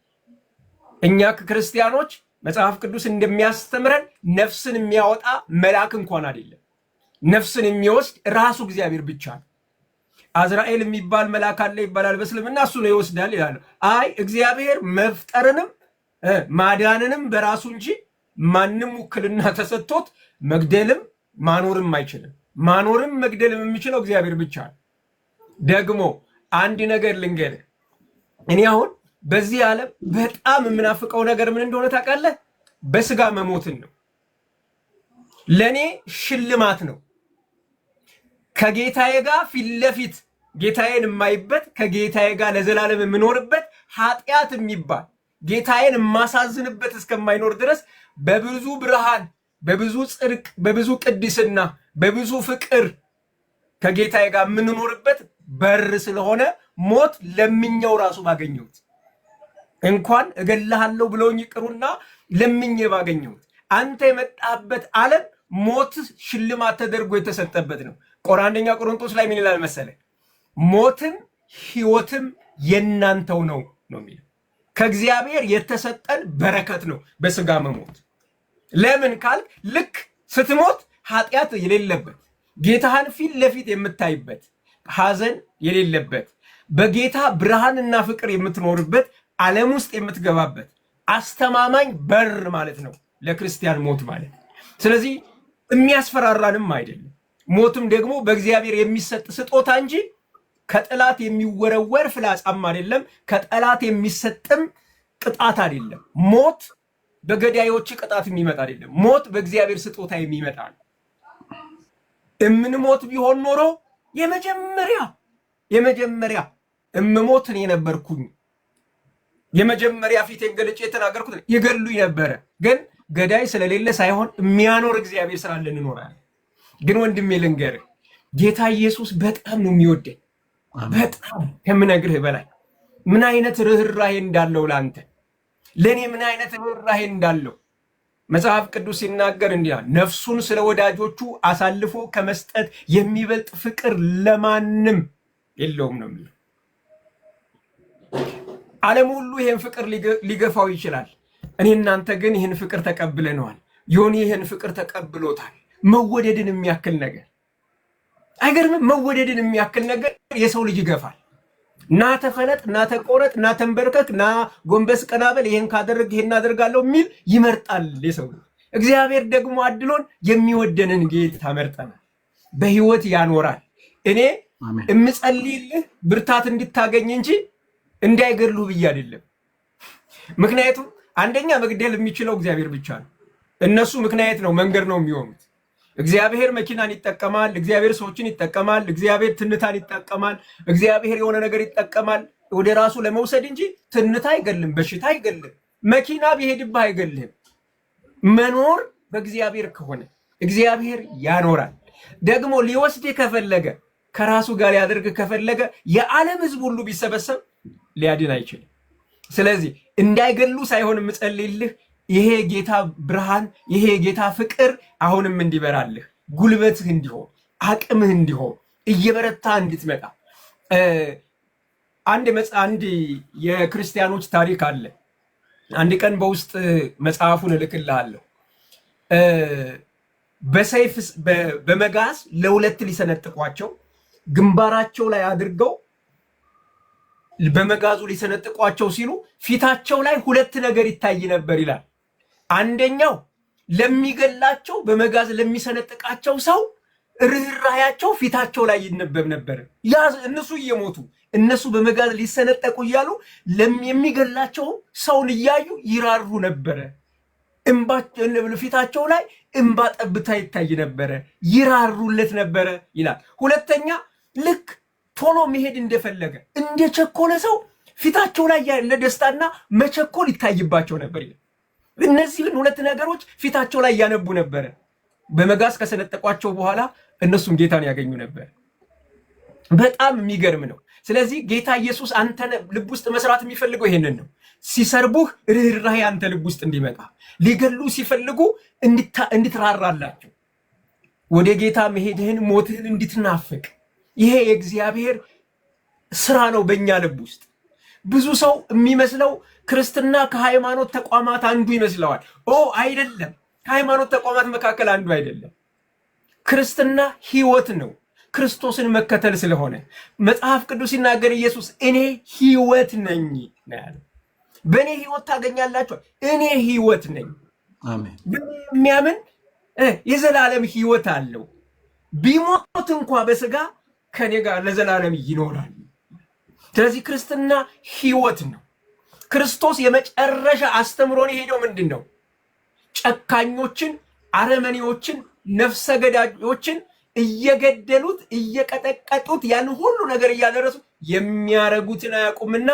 እኛ ክርስቲያኖች መጽሐፍ ቅዱስ እንደሚያስተምረን ነፍስን የሚያወጣ መልአክ እንኳን አይደለም። ነፍስን የሚወስድ ራሱ እግዚአብሔር ብቻ ነው። አዝራኤል የሚባል መልአክ አለ ይባላል በእስልምና፣ እሱ ነው ይወስዳል ይላሉ። አይ እግዚአብሔር መፍጠርንም ማዳንንም በራሱ እንጂ ማንም ውክልና ተሰጥቶት መግደልም ማኖርም አይችልም። ማኖርም መግደልም የሚችለው እግዚአብሔር ብቻ ነው። ደግሞ አንድ ነገር ልንገርህ፣ እኔ አሁን በዚህ ዓለም በጣም የምናፍቀው ነገር ምን እንደሆነ ታውቃለህ? በስጋ መሞትን ነው። ለኔ ሽልማት ነው። ከጌታዬ ጋር ፊት ለፊት ጌታዬን የማይበት ከጌታዬ ጋር ለዘላለም የምኖርበት ኃጢአት የሚባል ጌታዬን የማሳዝንበት እስከማይኖር ድረስ በብዙ ብርሃን፣ በብዙ ጽድቅ፣ በብዙ ቅድስና፣ በብዙ ፍቅር ከጌታዬ ጋር የምንኖርበት በር ስለሆነ ሞት ለምኛው ራሱ ባገኘሁት እንኳን እገልሃለሁ ብለውኝ ይቅሩና ለምኜ ባገኘሁት። አንተ የመጣበት ዓለም ሞት ሽልማት ተደርጎ የተሰጠበት ነው። አንደኛ ቆሮንቶስ ላይ ምን ይላል መሰለ? ሞትም ህይወትም የናንተው ነው ነው የሚለው። ከእግዚአብሔር የተሰጠን በረከት ነው በስጋ መሞት። ለምን ካል ልክ ስትሞት ኃጢአት የሌለበት ጌታህን ፊት ለፊት የምታይበት ሐዘን የሌለበት በጌታ ብርሃንና ፍቅር የምትኖርበት ዓለም ውስጥ የምትገባበት አስተማማኝ በር ማለት ነው ለክርስቲያን ሞት ማለት። ስለዚህ የሚያስፈራራንም አይደለም። ሞትም ደግሞ በእግዚአብሔር የሚሰጥ ስጦታ እንጂ ከጠላት የሚወረወር ፍላጻም አይደለም። ከጠላት የሚሰጥም ቅጣት አይደለም። ሞት በገዳዮች ቅጣት የሚመጣ አይደለም። ሞት በእግዚአብሔር ስጦታ የሚመጣ ነው። እምንሞት ቢሆን ኖሮ የመጀመሪያ እምሞት እኔ ነበርኩኝ። የመጀመሪያ ፊቴን ገልጬ የተናገርኩት ይገሉኝ ነበረ። ግን ገዳይ ስለሌለ ሳይሆን የሚያኖር እግዚአብሔር ስላለ እንኖራለን። ግን ወንድሜ ልንገርህ፣ ጌታ ኢየሱስ በጣም ነው የሚወደኝ። በጣም ከምነግርህ በላይ ምን አይነት ርህራሄ እንዳለው ለአንተ ለእኔ ምን አይነት ርህራሄ እንዳለው መጽሐፍ ቅዱስ ሲናገር እንዲህ ነፍሱን ስለ ወዳጆቹ አሳልፎ ከመስጠት የሚበልጥ ፍቅር ለማንም የለውም ነው የሚለው። ዓለም ሁሉ ይህን ፍቅር ሊገፋው ይችላል። እኔ እናንተ ግን ይህን ፍቅር ተቀብለነዋል። ዮኒ ይህን ፍቅር ተቀብሎታል። መወደድን የሚያክል ነገር አይገርምም? መወደድን የሚያክል ነገር የሰው ልጅ ይገፋል። ና ተፈለጥ፣ ና ተቆረጥ፣ ና ተንበርከክ፣ ና ጎንበስ ቀናበል፣ ይሄን ካደረግ ይሄን አደርጋለሁ የሚል ይመርጣል የሰው ልጅ። እግዚአብሔር ደግሞ አድሎን የሚወደንን ጌታ መርጠናል። በህይወት ያኖራል። እኔ እምጸልይልህ ብርታት እንድታገኝ እንጂ እንዳይገድሉ ብዬ አይደለም። ምክንያቱም አንደኛ መግደል የሚችለው እግዚአብሔር ብቻ ነው። እነሱ ምክንያት ነው፣ መንገድ ነው የሚሆኑት። እግዚአብሔር መኪናን ይጠቀማል። እግዚአብሔር ሰዎችን ይጠቀማል። እግዚአብሔር ትንታን ይጠቀማል። እግዚአብሔር የሆነ ነገር ይጠቀማል ወደ ራሱ ለመውሰድ እንጂ ትንታ አይገልም፣ በሽታ አይገልም፣ መኪና ቢሄድብህ አይገልህም። መኖር በእግዚአብሔር ከሆነ እግዚአብሔር ያኖራል። ደግሞ ሊወስድ ከፈለገ ከራሱ ጋር ሊያደርግ ከፈለገ የዓለም ሕዝብ ሁሉ ቢሰበሰብ ሊያድን አይችልም። ስለዚህ እንዳይገሉ ሳይሆን የምጸልይልህ ይሄ ጌታ ብርሃን፣ ይሄ ጌታ ፍቅር አሁንም እንዲበራልህ፣ ጉልበትህ እንዲሆን፣ አቅምህ እንዲሆን፣ እየበረታ እንድትመጣ። አንድ የክርስቲያኖች ታሪክ አለ። አንድ ቀን በውስጥ መጽሐፉን እልክልሃለሁ። በሰይፍ በመጋዝ ለሁለት ሊሰነጥቋቸው ግንባራቸው ላይ አድርገው በመጋዙ ሊሰነጥቋቸው ሲሉ ፊታቸው ላይ ሁለት ነገር ይታይ ነበር ይላል። አንደኛው ለሚገላቸው በመጋዝ ለሚሰነጥቃቸው ሰው ርህራያቸው ፊታቸው ላይ ይነበብ ነበር። እነሱ እየሞቱ እነሱ በመጋዝ ሊሰነጠቁ እያሉ የሚገላቸው ሰውን እያዩ ይራሩ ነበረ። ፊታቸው ላይ እንባ ጠብታ ይታይ ነበረ፣ ይራሩለት ነበረ ይላል። ሁለተኛ ልክ ቶሎ መሄድ እንደፈለገ እንደቸኮለ ሰው ፊታቸው ላይ ያለ ደስታና መቸኮል ይታይባቸው ነበር ይላል። እነዚህን ሁለት ነገሮች ፊታቸው ላይ ያነቡ ነበረ። በመጋዝ ከሰነጠቋቸው በኋላ እነሱም ጌታን ያገኙ ነበር። በጣም የሚገርም ነው። ስለዚህ ጌታ ኢየሱስ አንተ ልብ ውስጥ መስራት የሚፈልገው ይሄንን ነው። ሲሰርቡህ ርህራሄ አንተ ልብ ውስጥ እንዲመጣ፣ ሊገሉ ሲፈልጉ እንድትራራላቸው፣ ወደ ጌታ መሄድህን ሞትህን እንድትናፍቅ፣ ይሄ የእግዚአብሔር ስራ ነው በእኛ ልብ ውስጥ። ብዙ ሰው የሚመስለው ክርስትና ከሃይማኖት ተቋማት አንዱ ይመስለዋል። አይደለም፣ ከሃይማኖት ተቋማት መካከል አንዱ አይደለም። ክርስትና ህይወት ነው። ክርስቶስን መከተል ስለሆነ መጽሐፍ ቅዱስ ሲናገር ኢየሱስ እኔ ህይወት ነኝ ነው ያለው። በእኔ ህይወት ታገኛላችሁ፣ እኔ ህይወት ነኝ። አሜን። የሚያምን የዘላለም ህይወት አለው። ቢሞት እንኳ በስጋ ከኔ ጋር ለዘላለም ይኖራል። ስለዚህ ክርስትና ህይወት ነው። ክርስቶስ የመጨረሻ አስተምሮን የሄደው ምንድን ነው? ጨካኞችን፣ አረመኔዎችን፣ ነፍሰ ገዳዮችን እየገደሉት እየቀጠቀጡት ያን ሁሉ ነገር እያደረሱ የሚያረጉትን አያውቁምና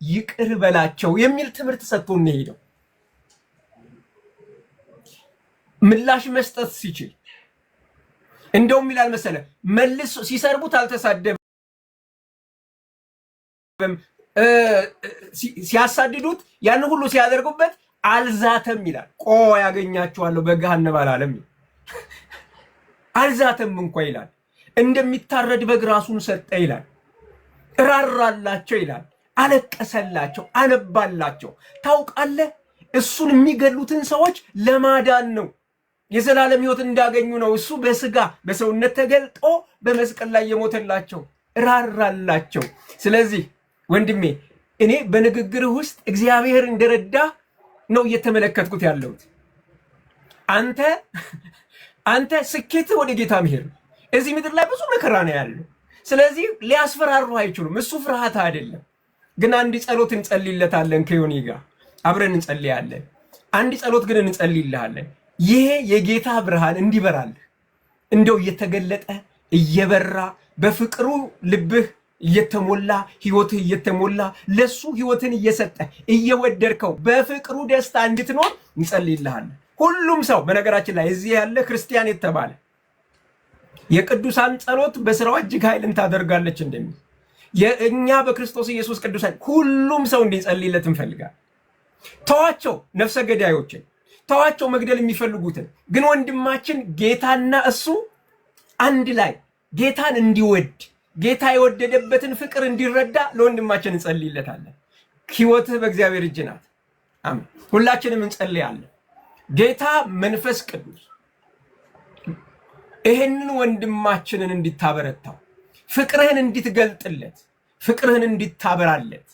ይቅር በላቸው የሚል ትምህርት ሰጥቶን ነው የሄደው። ምላሽ መስጠት ሲችል እንደውም ይላል መሰለ መልሶ ሲሰርቡት አልተሳደበም፣ ሲያሳድዱት ያን ሁሉ ሲያደርጉበት አልዛተም ይላል። ያገኛቸዋለሁ በገሃነም አላለም፣ አልዛተም እንኳ ይላል። እንደሚታረድ በግ ራሱን ሰጠ ይላል። እራራላቸው ይላል። አለቀሰላቸው፣ አነባላቸው። ታውቃለህ፣ እሱን የሚገሉትን ሰዎች ለማዳን ነው፣ የዘላለም ህይወት እንዳገኙ ነው። እሱ በስጋ በሰውነት ተገልጦ በመስቀል ላይ የሞተላቸው፣ እራራላቸው። ስለዚህ ወንድሜ እኔ በንግግርህ ውስጥ እግዚአብሔር እንደረዳ ነው እየተመለከትኩት ያለሁት። አንተ ስኬት ወደ ጌታ መሄድ ነው። እዚህ ምድር ላይ ብዙ መከራ ነው ያለው። ስለዚህ ሊያስፈራሩ አይችሉም። እሱ ፍርሃት አይደለም። ግን አንድ ጸሎት እንጸልይለታለን፣ ከዮኒ ጋር አብረን እንጸልያለን። አንድ ጸሎት ግን እንጸልይልሃለን። ይሄ የጌታ ብርሃን እንዲበራልህ፣ እንደው እየተገለጠ እየበራ በፍቅሩ ልብህ እየተሞላ ህይወትህ እየተሞላ ለሱ ህይወትን እየሰጠ እየወደድከው በፍቅሩ ደስታ እንድትኖር እንጸልይልሃለን። ሁሉም ሰው በነገራችን ላይ እዚህ ያለ ክርስቲያን የተባለ የቅዱሳን ጸሎት በስራው እጅግ ኃይልን ታደርጋለች እንደሚል የእኛ በክርስቶስ ኢየሱስ ቅዱሳን ሁሉም ሰው እንዲጸልይለት እንፈልጋለን። ተዋቸው ነፍሰ ገዳዮችን፣ ተዋቸው መግደል የሚፈልጉትን። ግን ወንድማችን ጌታና እሱ አንድ ላይ ጌታን እንዲወድ ጌታ የወደደበትን ፍቅር እንዲረዳ ለወንድማችን እንጸልይለታለን። ህይወትህ በእግዚአብሔር እጅ ናት። አሜን። ሁላችንም እንጸልያለን። ጌታ መንፈስ ቅዱስ ይህንን ወንድማችንን እንዲታበረታው፣ ፍቅርህን እንድትገልጥለት፣ ፍቅርህን እንድታበራለት፣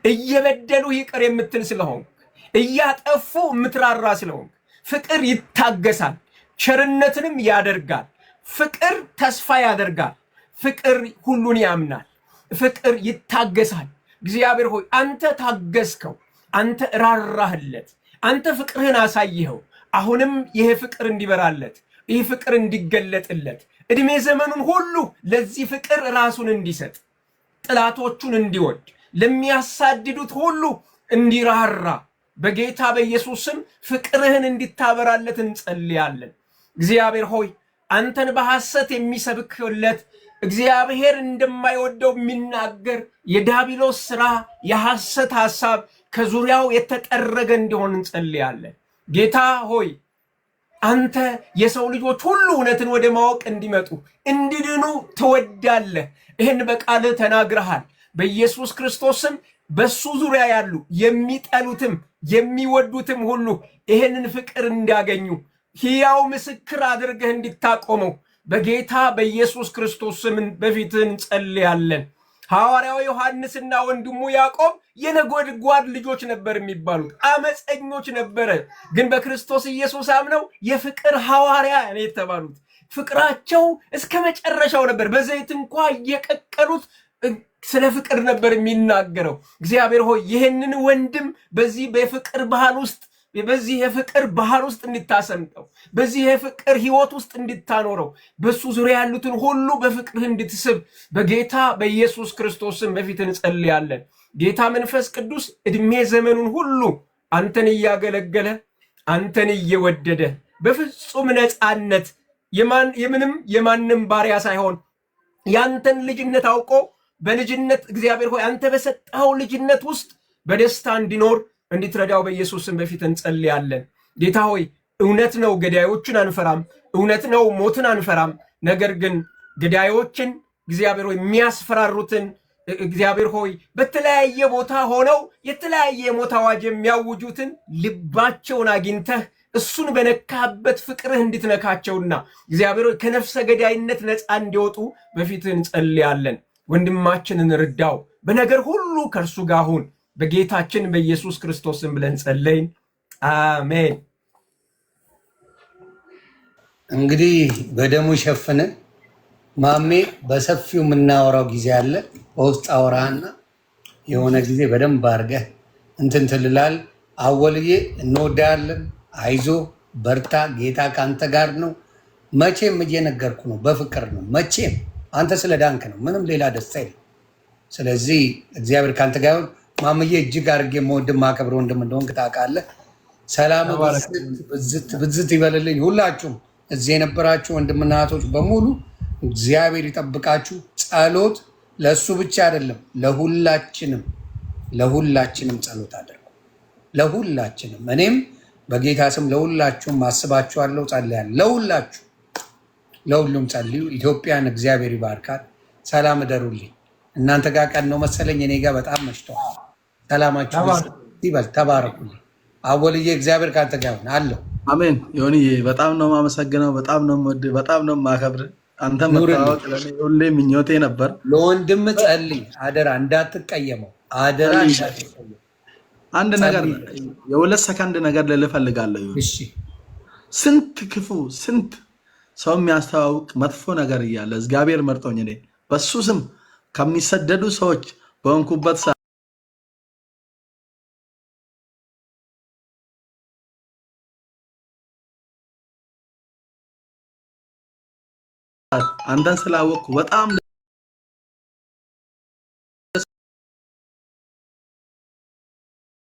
እየበደሉ ይቅር የምትል ስለሆንክ፣ እያጠፉ የምትራራ ስለሆንክ፣ ፍቅር ይታገሳል፣ ቸርነትንም ያደርጋል። ፍቅር ተስፋ ያደርጋል። ፍቅር ሁሉን ያምናል። ፍቅር ይታገሳል። እግዚአብሔር ሆይ አንተ ታገስከው፣ አንተ ራራህለት፣ አንተ ፍቅርህን አሳይኸው። አሁንም ይሄ ፍቅር እንዲበራለት፣ ይህ ፍቅር እንዲገለጥለት፣ እድሜ ዘመኑን ሁሉ ለዚህ ፍቅር ራሱን እንዲሰጥ፣ ጥላቶቹን እንዲወድ፣ ለሚያሳድዱት ሁሉ እንዲራራ በጌታ በኢየሱስ ስም ፍቅርህን እንዲታበራለት እንጸልያለን። እግዚአብሔር ሆይ አንተን በሐሰት የሚሰብክለት እግዚአብሔር እንደማይወደው የሚናገር የዲያብሎስ ስራ የሐሰት ሐሳብ ከዙሪያው የተጠረገ እንዲሆን እንጸልያለን። ጌታ ሆይ አንተ የሰው ልጆች ሁሉ እውነትን ወደ ማወቅ እንዲመጡ እንዲድኑ ትወዳለህ። ይህን በቃልህ ተናግረሃል። በኢየሱስ ክርስቶስም በሱ ዙሪያ ያሉ የሚጠሉትም የሚወዱትም ሁሉ ይሄንን ፍቅር እንዲያገኙ ሕያው ምስክር አድርገህ እንድታቆመው በጌታ በኢየሱስ ክርስቶስ ስም በፊትህ እንጸልያለን። ሐዋርያው ዮሐንስና ወንድሙ ያዕቆብ የነጎድጓድ ልጆች ነበር የሚባሉት፣ አመፀኞች ነበረ። ግን በክርስቶስ ኢየሱስ አምነው የፍቅር ሐዋርያ ነው የተባሉት። ፍቅራቸው እስከ መጨረሻው ነበር። በዘይት እንኳ እየቀቀሉት ስለ ፍቅር ነበር የሚናገረው። እግዚአብሔር ሆይ ይህንን ወንድም በዚህ በፍቅር ባህል ውስጥ በዚህ የፍቅር ባህር ውስጥ እንድታሰምጠው፣ በዚህ የፍቅር ህይወት ውስጥ እንድታኖረው፣ በሱ ዙሪያ ያሉትን ሁሉ በፍቅርህ እንድትስብ በጌታ በኢየሱስ ክርስቶስም በፊት እንጸልያለን። ጌታ መንፈስ ቅዱስ እድሜ ዘመኑን ሁሉ አንተን እያገለገለ አንተን እየወደደ በፍጹም ነፃነት የማንም ባሪያ ሳይሆን ያንተን ልጅነት አውቆ በልጅነት እግዚአብሔር ሆይ አንተ በሰጠኸው ልጅነት ውስጥ በደስታ እንዲኖር እንድትረዳው በኢየሱስም በፊት እንጸልያለን። ጌታ ሆይ እውነት ነው ገዳዮችን አንፈራም፣ እውነት ነው ሞትን አንፈራም። ነገር ግን ገዳዮችን እግዚአብሔር ሆይ የሚያስፈራሩትን እግዚአብሔር ሆይ በተለያየ ቦታ ሆነው የተለያየ የሞት አዋጅ የሚያውጁትን ልባቸውን አግኝተህ እሱን በነካበት ፍቅርህ እንድትነካቸውና እግዚአብሔር ሆይ ከነፍሰ ገዳይነት ነፃ እንዲወጡ በፊትህ እንጸልያለን። ወንድማችንን ርዳው፣ በነገር ሁሉ ከእርሱ ጋር ሁን። በጌታችን በኢየሱስ ክርስቶስም ብለን ጸለይን፣ አሜን።
እንግዲህ በደሙ ሸፍነ ማሜ በሰፊው የምናወራው ጊዜ አለ። በውስጥ አወራና የሆነ ጊዜ በደንብ አድርገህ እንትን ትልላል። አወልዬ እንወዳለን፣ አይዞ በርታ፣ ጌታ ከአንተ ጋር ነው። መቼም እየነገርኩ ነው፣ በፍቅር ነው። መቼም አንተ ስለ ዳንክ ነው፣ ምንም ሌላ ደስታ የለም። ስለዚህ እግዚአብሔር ከአንተ ጋር ይሁን። ማምዬ እጅግ አድርጌ የምወድህ ማከብር ወንድም እንደሆንክ ታውቃለህ። ሰላም ብዝት ይበልልኝ። ሁላችሁም እዚህ የነበራችሁ ወንድምና እህቶች በሙሉ እግዚአብሔር ይጠብቃችሁ። ጸሎት ለእሱ ብቻ አይደለም፣ ለሁላችንም ጸሎት አድርጉ። ለሁላችንም እኔም በጌታ ስም ለሁላችሁም አስባችኋለሁ፣ ጸልያለሁ። ለሁሉም ጸልዩ። ኢትዮጵያን እግዚአብሔር ይባርካል። ሰላም እደሩልኝ። እናንተ ጋር ቀን ነው መሰለኝ፣ እኔ ጋር በጣም መሽቷል። ሰላማችሁ ይበል። ተባረኩልኝ። አወልዬ እግዚአብሔር ካንተ ጋር ይሁን አለው።
አሜን። ዮኒዬ በጣም ነው የማመሰግነው፣ በጣም ነው የምወድህ፣ በጣም ነው የማከብር። አንተ መታወቅ ለኔ ሁሌ ምኞቴ ነበር።
ለወንድም ጸልይ አደራ፣ እንዳትቀየመው አደራ፣ እንዳትቀየመው።
አንድ ነገር የሁለት ሰከንድ ነገር ልልህ እፈልጋለሁ።
እሺ፣
ስንት ክፉ ስንት ሰው የሚያስተዋውቅ መጥፎ ነገር እያለ እግዚአብሔር መርጦኝ እኔ በሱ ስም ከሚሰደዱ ሰዎች በሆንኩበት አንተን ስላወቅኩ በጣም